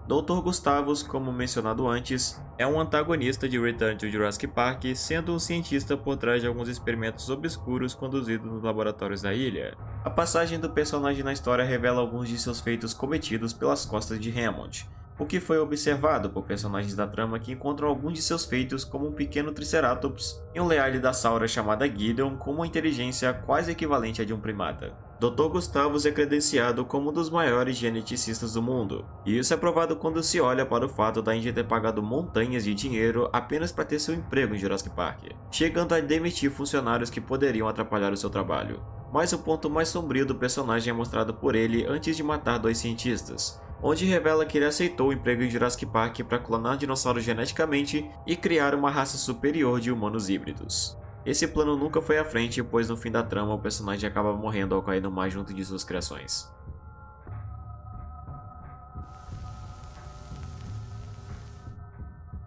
Dr. Gustavus, como mencionado antes, é um antagonista de Return to Jurassic Park, sendo um cientista por trás de alguns experimentos obscuros conduzidos nos laboratórios da ilha. A passagem do personagem na história revela alguns de seus feitos cometidos pelas costas de Hammond, o que foi observado por personagens da trama que encontram alguns de seus feitos como um pequeno Triceratops e um lealho da Saura chamada Gideon com uma inteligência quase equivalente à de um primata. Dr. Gustavus é credenciado como um dos maiores geneticistas do mundo, e isso é provado quando se olha para o fato da Indy ter pagado montanhas de dinheiro apenas para ter seu emprego em Jurassic Park, chegando a demitir funcionários que poderiam atrapalhar o seu trabalho. Mas o ponto mais sombrio do personagem é mostrado por ele antes de matar dois cientistas, onde revela que ele aceitou o emprego em Jurassic Park para clonar dinossauros geneticamente e criar uma raça superior de humanos híbridos. Esse plano nunca foi à frente, pois no fim da trama o personagem acaba morrendo ao cair no mar junto de suas criações.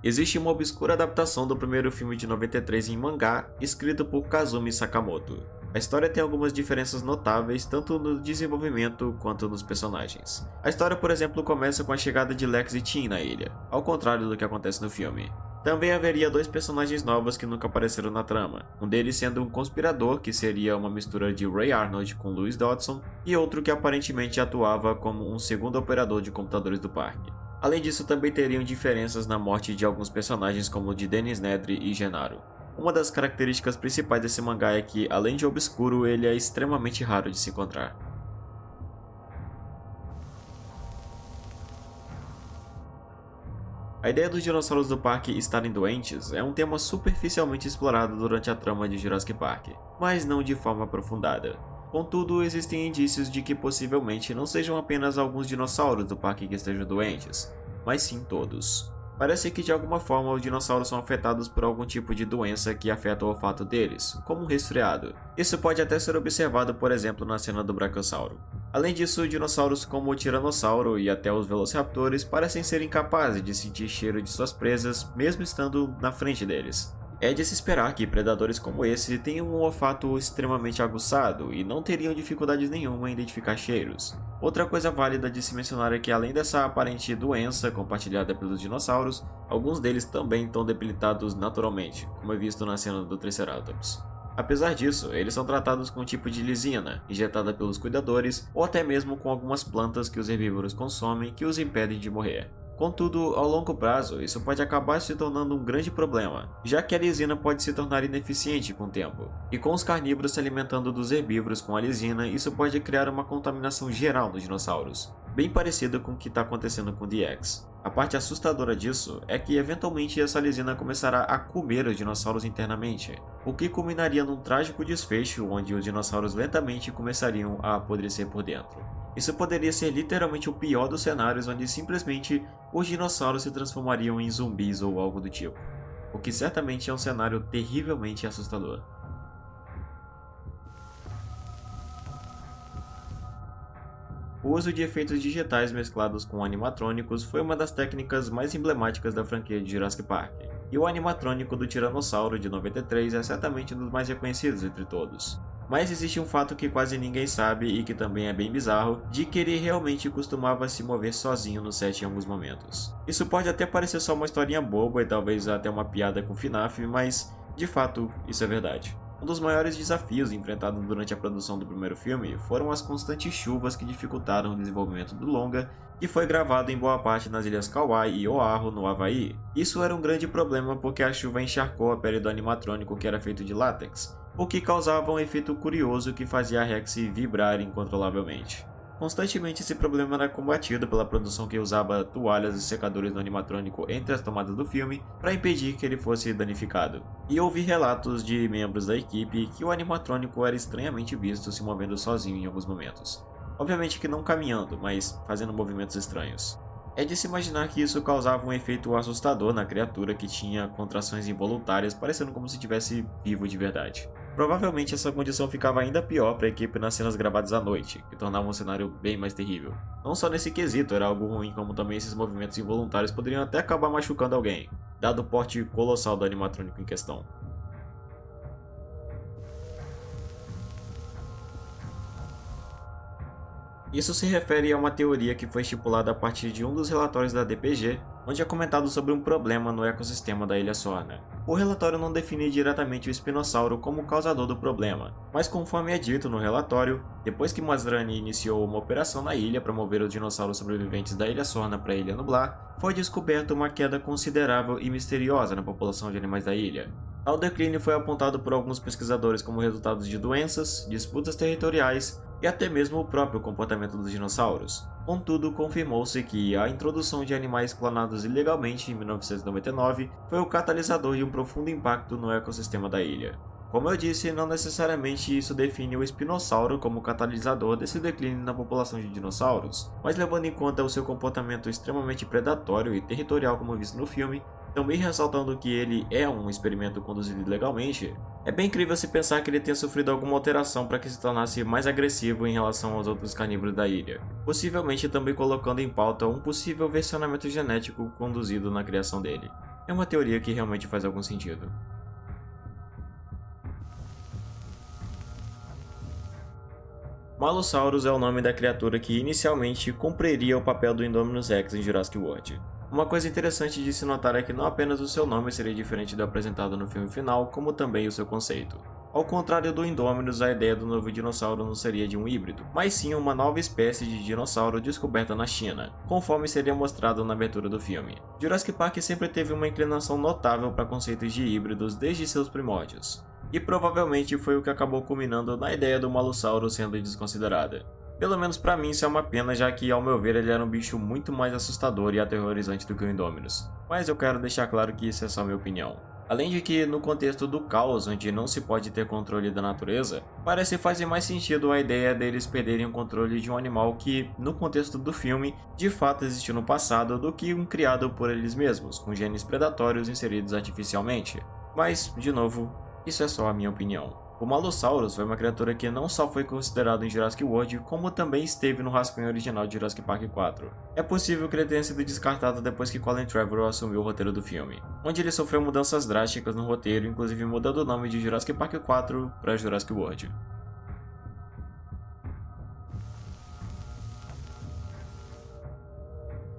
Existe uma obscura adaptação do primeiro filme de 93 em mangá, escrito por Kazumi Sakamoto. A história tem algumas diferenças notáveis, tanto no desenvolvimento quanto nos personagens. A história, por exemplo, começa com a chegada de Lex e Tim na ilha, ao contrário do que acontece no filme. Também haveria dois personagens novos que nunca apareceram na trama, um deles sendo um conspirador, que seria uma mistura de Ray Arnold com Louis Dodson, e outro que aparentemente atuava como um segundo operador de computadores do parque. Além disso, também teriam diferenças na morte de alguns personagens como o de Dennis Nedry e Gennaro. Uma das características principais desse mangá é que, além de obscuro, ele é extremamente raro de se encontrar. A ideia dos dinossauros do parque estarem doentes é um tema superficialmente explorado durante a trama de Jurassic Park, mas não de forma aprofundada. Contudo, existem indícios de que possivelmente não sejam apenas alguns dinossauros do parque que estejam doentes, mas sim todos. Parece que de alguma forma os dinossauros são afetados por algum tipo de doença que afeta o olfato deles, como um resfriado. Isso pode até ser observado, por exemplo, na cena do Brachiosauro. Além disso, dinossauros como o Tiranossauro e até os Velociraptors parecem ser incapazes de sentir cheiro de suas presas, mesmo estando na frente deles. É de se esperar que predadores como esse tenham um olfato extremamente aguçado e não teriam dificuldades nenhuma em identificar cheiros. Outra coisa válida de se mencionar é que, além dessa aparente doença compartilhada pelos dinossauros, alguns deles também estão debilitados naturalmente, como é visto na cena do Triceratops. Apesar disso, eles são tratados com um tipo de lisina, injetada pelos cuidadores, ou até mesmo com algumas plantas que os herbívoros consomem que os impedem de morrer. Contudo, ao longo prazo, isso pode acabar se tornando um grande problema, já que a lisina pode se tornar ineficiente com o tempo. E com os carnívoros se alimentando dos herbívoros com a lisina, isso pode criar uma contaminação geral dos dinossauros, bem parecido com o que está acontecendo com DX. A parte assustadora disso é que eventualmente essa lisina começará a comer os dinossauros internamente, o que culminaria num trágico desfecho onde os dinossauros lentamente começariam a apodrecer por dentro. Isso poderia ser literalmente o pior dos cenários, onde simplesmente os dinossauros se transformariam em zumbis ou algo do tipo, o que certamente é um cenário terrivelmente assustador. O uso de efeitos digitais mesclados com animatrônicos foi uma das técnicas mais emblemáticas da franquia de Jurassic Park, e o animatrônico do Tiranossauro de 93 é certamente um dos mais reconhecidos entre todos. Mas existe um fato que quase ninguém sabe e que também é bem bizarro, de que ele realmente costumava se mover sozinho no set em alguns momentos. Isso pode até parecer só uma historinha boba e talvez até uma piada com FNAF, mas de fato isso é verdade. Um dos maiores desafios enfrentados durante a produção do primeiro filme foram as constantes chuvas que dificultaram o desenvolvimento do longa, que foi gravado em boa parte nas ilhas Kauai e Oahu, no Havaí. Isso era um grande problema porque a chuva encharcou a pele do animatrônico, que era feito de látex, o que causava um efeito curioso que fazia a Rex vibrar incontrolavelmente. Constantemente esse problema era combatido pela produção, que usava toalhas e secadores do animatrônico entre as tomadas do filme para impedir que ele fosse danificado. E houve relatos de membros da equipe que o animatrônico era estranhamente visto se movendo sozinho em alguns momentos. Obviamente que não caminhando, mas fazendo movimentos estranhos. É de se imaginar que isso causava um efeito assustador na criatura, que tinha contrações involuntárias, parecendo como se estivesse vivo de verdade. Provavelmente essa condição ficava ainda pior para a equipe nas cenas gravadas à noite, que tornavam o cenário bem mais terrível. Não só nesse quesito era algo ruim, como também esses movimentos involuntários poderiam até acabar machucando alguém, dado o porte colossal do animatrônico em questão. Isso se refere a uma teoria que foi estipulada a partir de um dos relatórios da DPG, onde é comentado sobre um problema no ecossistema da Ilha Sorna. O relatório não define diretamente o espinossauro como o causador do problema, mas conforme é dito no relatório, depois que Masrani iniciou uma operação na ilha para mover os dinossauros sobreviventes da Ilha Sorna para a Ilha Nublar, foi descoberta uma queda considerável e misteriosa na população de animais da ilha. Tal declínio foi apontado por alguns pesquisadores como resultado de doenças, disputas territoriais e até mesmo o próprio comportamento dos dinossauros. Contudo, confirmou-se que a introdução de animais clonados ilegalmente em 1999 foi o catalisador de um profundo impacto no ecossistema da ilha. Como eu disse, não necessariamente isso define o espinossauro como catalisador desse declínio na população de dinossauros, mas levando em conta o seu comportamento extremamente predatório e territorial como visto no filme, também ressaltando que ele é um experimento conduzido ilegalmente, é bem incrível se pensar que ele tenha sofrido alguma alteração para que se tornasse mais agressivo em relação aos outros carnívoros da ilha, possivelmente também colocando em pauta um possível versionamento genético conduzido na criação dele. É uma teoria que realmente faz algum sentido. Malosaurus é o nome da criatura que inicialmente cumpriria o papel do Indominus Rex em Jurassic World. Uma coisa interessante de se notar é que não apenas o seu nome seria diferente do apresentado no filme final, como também o seu conceito. Ao contrário do Indominus, a ideia do novo dinossauro não seria de um híbrido, mas sim uma nova espécie de dinossauro descoberta na China, conforme seria mostrado na abertura do filme. Jurassic Park sempre teve uma inclinação notável para conceitos de híbridos desde seus primórdios, e provavelmente foi o que acabou culminando na ideia do Malossauro sendo desconsiderada. Pelo menos pra mim isso é uma pena, já que ao meu ver ele era um bicho muito mais assustador e aterrorizante do que o Indominus, mas eu quero deixar claro que isso é só minha opinião. Além de que, no contexto do caos, onde não se pode ter controle da natureza, parece fazer mais sentido a ideia deles perderem o controle de um animal que, no contexto do filme, de fato existiu no passado, do que um criado por eles mesmos, com genes predatórios inseridos artificialmente. Mas, de novo, isso é só a minha opinião. O Malosaurus foi uma criatura que não só foi considerado em Jurassic World, como também esteve no rascunho original de Jurassic Park 4. É possível que ele tenha sido descartado depois que Colin Trevorrow assumiu o roteiro do filme, onde ele sofreu mudanças drásticas no roteiro, inclusive mudando o nome de Jurassic Park 4 para Jurassic World.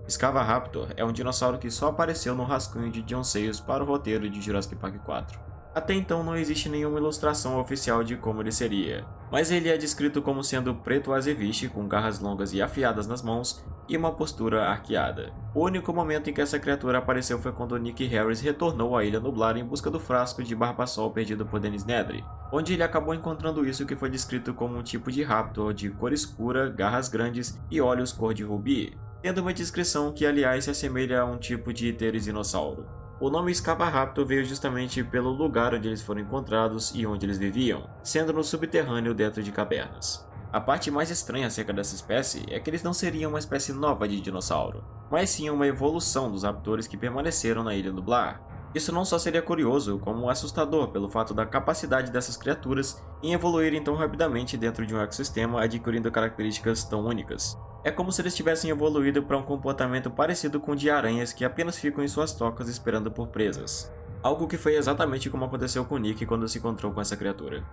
Scavaraptor é um dinossauro que só apareceu no rascunho de John Sayles para o roteiro de Jurassic Park 4. Até então não existe nenhuma ilustração oficial de como ele seria, mas ele é descrito como sendo preto azeviche, com garras longas e afiadas nas mãos e uma postura arqueada. O único momento em que essa criatura apareceu foi quando Nick Harris retornou à Ilha Nublar em busca do frasco de Barbasol perdido por Dennis Nedry, onde ele acabou encontrando isso que foi descrito como um tipo de raptor de cor escura, garras grandes e olhos cor de rubi, tendo uma descrição que aliás se assemelha a um tipo de pteridinosauro. O nome Scavaraptor veio justamente pelo lugar onde eles foram encontrados e onde eles viviam, sendo no subterrâneo dentro de cavernas. A parte mais estranha acerca dessa espécie é que eles não seriam uma espécie nova de dinossauro, mas sim uma evolução dos raptores que permaneceram na Ilha Nublar. Isso não só seria curioso, como assustador pelo fato da capacidade dessas criaturas em evoluírem tão rapidamente dentro de um ecossistema, adquirindo características tão únicas. É como se eles tivessem evoluído para um comportamento parecido com o de aranhas que apenas ficam em suas tocas esperando por presas. Algo que foi exatamente como aconteceu com Nick quando se encontrou com essa criatura.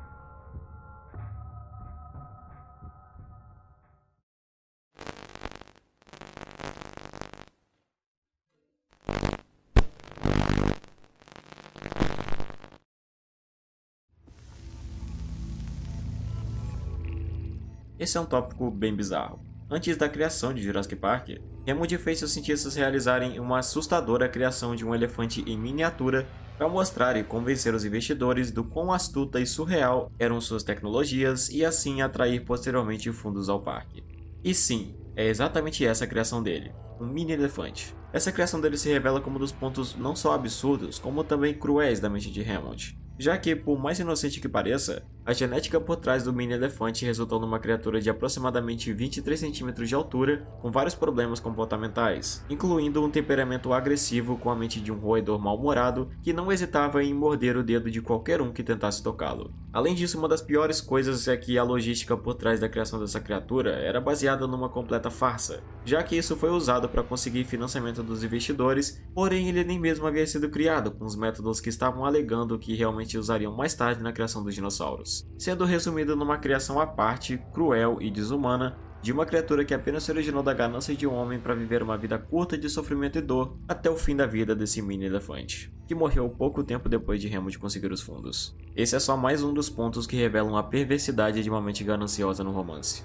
Esse é um tópico bem bizarro. Antes da criação de Jurassic Park, Hammond fez seus cientistas realizarem uma assustadora criação de um elefante em miniatura para mostrar e convencer os investidores do quão astuta e surreal eram suas tecnologias e assim atrair posteriormente fundos ao parque. E sim, é exatamente essa a criação dele, um mini elefante. Essa criação dele se revela como um dos pontos não só absurdos, como também cruéis da mente de Hammond. Já que, por mais inocente que pareça, a genética por trás do mini elefante resultou numa criatura de aproximadamente 23 centímetros de altura, com vários problemas comportamentais, incluindo um temperamento agressivo com a mente de um roedor mal-humorado que não hesitava em morder o dedo de qualquer um que tentasse tocá-lo. Além disso, uma das piores coisas é que a logística por trás da criação dessa criatura era baseada numa completa farsa, já que isso foi usado para conseguir financiamento dos investidores, porém ele nem mesmo havia sido criado com os métodos que estavam alegando que realmente usariam mais tarde na criação dos dinossauros, sendo resumido numa criação à parte, cruel e desumana, de uma criatura que apenas se originou da ganância de um homem para viver uma vida curta de sofrimento e dor até o fim da vida desse mini elefante, que morreu pouco tempo depois de Hammond conseguir os fundos. Esse é só mais um dos pontos que revelam a perversidade de uma mente gananciosa no romance.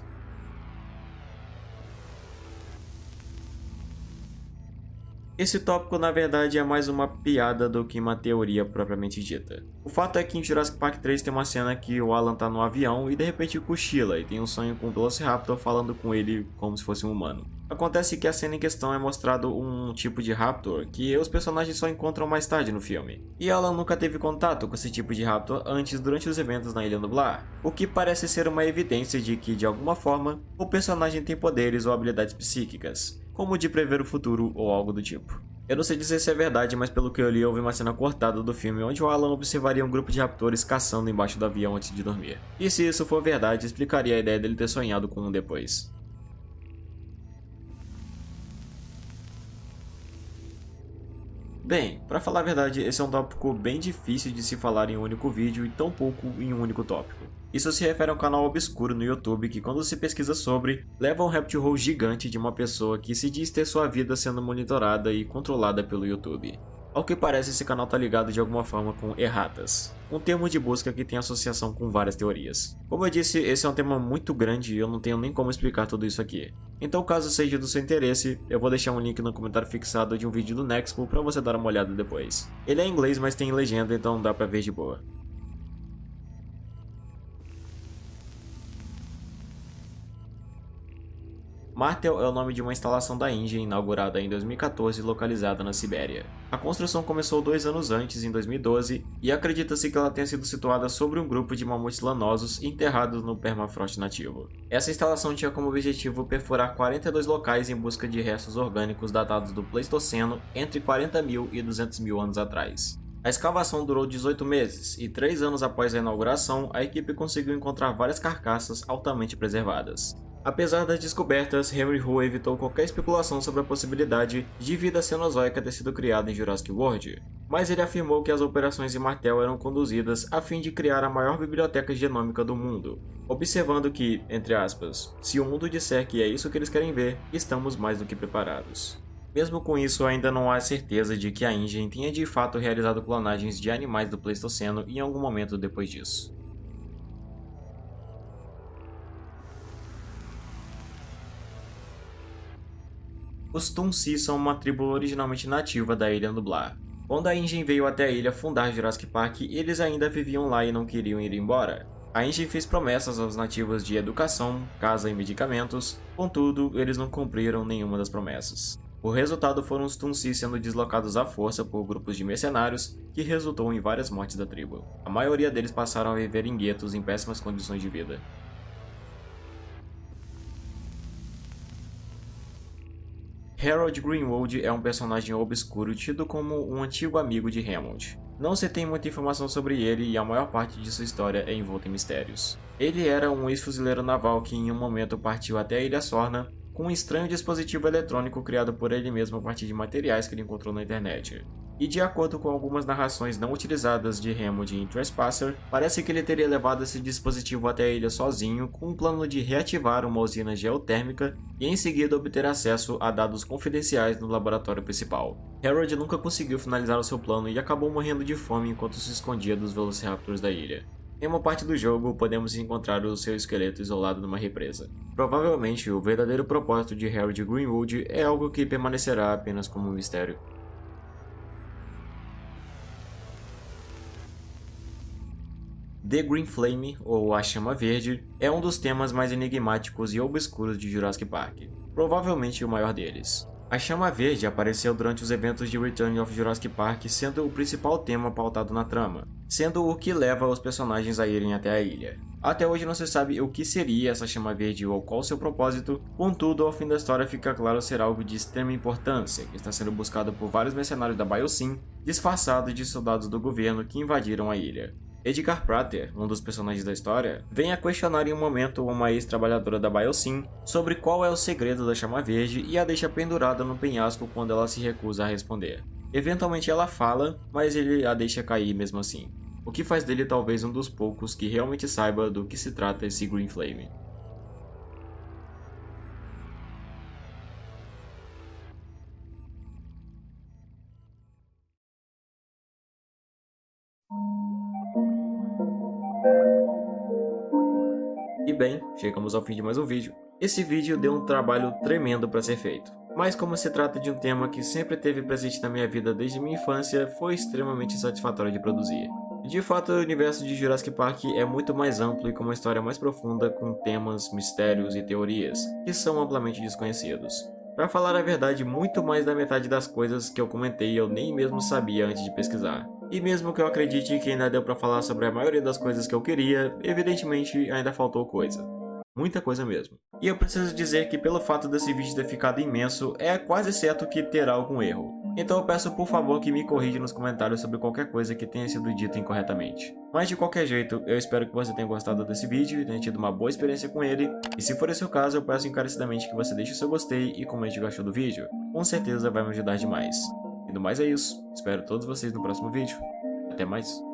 Esse tópico na verdade é mais uma piada do que uma teoria propriamente dita. O fato é que em Jurassic Park 3 tem uma cena que o Alan tá no avião e de repente cochila e tem um sonho com o Velociraptor falando com ele como se fosse um humano. Acontece que a cena em questão é mostrado um tipo de Raptor que os personagens só encontram mais tarde no filme. E Alan nunca teve contato com esse tipo de Raptor antes durante os eventos na Ilha Nublar, o que parece ser uma evidência de que, de alguma forma, o personagem tem poderes ou habilidades psíquicas, como de prever o futuro ou algo do tipo. Eu não sei dizer se é verdade, mas pelo que eu li houve uma cena cortada do filme onde o Alan observaria um grupo de raptores caçando embaixo do avião antes de dormir. E se isso for verdade, explicaria a ideia dele ter sonhado com um depois. Bem, pra falar a verdade, esse é um tópico bem difícil de se falar em um único vídeo e tão pouco em um único tópico. Isso se refere a um canal obscuro no YouTube que, quando se pesquisa sobre, leva a um rabbit hole gigante de uma pessoa que se diz ter sua vida sendo monitorada e controlada pelo YouTube. Ao que parece, esse canal tá ligado de alguma forma com erratas, um termo de busca que tem associação com várias teorias. Como eu disse, esse é um tema muito grande e eu não tenho nem como explicar tudo isso aqui. Então, caso seja do seu interesse, eu vou deixar um link no comentário fixado de um vídeo do Nexpo pra você dar uma olhada depois. Ele é em inglês, mas tem legenda, então dá pra ver de boa. Martel é o nome de uma instalação da Índia inaugurada em 2014 localizada na Sibéria. A construção começou 2 anos antes, em 2012, e acredita-se que ela tenha sido situada sobre um grupo de mamutes lanosos enterrados no permafrost nativo. Essa instalação tinha como objetivo perfurar 42 locais em busca de restos orgânicos datados do Pleistoceno entre 40.000 e 200.000 anos atrás. A escavação durou 18 meses, e 3 anos após a inauguração, a equipe conseguiu encontrar várias carcaças altamente preservadas. Apesar das descobertas, Henry Hu evitou qualquer especulação sobre a possibilidade de vida cenozoica ter sido criada em Jurassic World, mas ele afirmou que as operações em Martel eram conduzidas a fim de criar a maior biblioteca genômica do mundo, observando que, entre aspas, se o mundo disser que é isso que eles querem ver, estamos mais do que preparados. Mesmo com isso, ainda não há certeza de que a InGen tenha de fato realizado clonagens de animais do Pleistoceno em algum momento depois disso. Os Tunsi são uma tribo originalmente nativa da Ilha Nublar. Quando a InGen veio até a ilha fundar Jurassic Park, eles ainda viviam lá e não queriam ir embora. A InGen fez promessas aos nativos de educação, casa e medicamentos, contudo, eles não cumpriram nenhuma das promessas. O resultado foram os Tunsi sendo deslocados à força por grupos de mercenários, que resultou em várias mortes da tribo. A maioria deles passaram a viver em guetos em péssimas condições de vida. Harold Greenwood é um personagem obscuro tido como um antigo amigo de Hammond. Não se tem muita informação sobre ele e a maior parte de sua história é envolta em mistérios. Ele era um ex-fuzileiro naval que em um momento partiu até a Ilha Sorna com um estranho dispositivo eletrônico criado por ele mesmo a partir de materiais que ele encontrou na internet. E de acordo com algumas narrações não utilizadas de Hammond em Trespasser, parece que ele teria levado esse dispositivo até a ilha sozinho com um plano de reativar uma usina geotérmica e em seguida obter acesso a dados confidenciais no laboratório principal. Harold nunca conseguiu finalizar o seu plano e acabou morrendo de fome enquanto se escondia dos Velociraptors da ilha. Em uma parte do jogo, podemos encontrar o seu esqueleto isolado numa represa. Provavelmente, o verdadeiro propósito de Harold Greenwood é algo que permanecerá apenas como um mistério. The Green Flame, ou A Chama Verde, é um dos temas mais enigmáticos e obscuros de Jurassic Park, provavelmente o maior deles. A Chama Verde apareceu durante os eventos de Return of Jurassic Park, sendo o principal tema pautado na trama, sendo o que leva os personagens a irem até a ilha. Até hoje não se sabe o que seria essa Chama Verde ou qual seu propósito, contudo, ao fim da história fica claro ser algo de extrema importância, que está sendo buscado por vários mercenários da Biosyn, disfarçados de soldados do governo que invadiram a ilha. Edgar Prater, um dos personagens da história, vem a questionar em um momento uma ex-trabalhadora da Biosyn sobre qual é o segredo da Chama Verde e a deixa pendurada no penhasco quando ela se recusa a responder. Eventualmente ela fala, mas ele a deixa cair mesmo assim, o que faz dele talvez um dos poucos que realmente saiba do que se trata esse Green Flame. E bem, chegamos ao fim de mais um vídeo. Esse vídeo deu um trabalho tremendo para ser feito, mas como se trata de um tema que sempre esteve presente na minha vida desde minha infância, foi extremamente satisfatório de produzir. De fato, o universo de Jurassic Park é muito mais amplo e com uma história mais profunda, com temas, mistérios e teorias que são amplamente desconhecidos. Para falar a verdade, muito mais da metade das coisas que eu comentei eu nem mesmo sabia antes de pesquisar. E mesmo que eu acredite que ainda deu para falar sobre a maioria das coisas que eu queria, evidentemente ainda faltou coisa. Muita coisa mesmo. E eu preciso dizer que pelo fato desse vídeo ter ficado imenso, é quase certo que terá algum erro. Então eu peço por favor que me corrija nos comentários sobre qualquer coisa que tenha sido dita incorretamente. Mas de qualquer jeito, eu espero que você tenha gostado desse vídeo e tenha tido uma boa experiência com ele. E se for esse o caso, eu peço encarecidamente que você deixe o seu gostei e comente o que achou do vídeo. Com certeza vai me ajudar demais. E no mais é isso. Espero todos vocês no próximo vídeo. Até mais.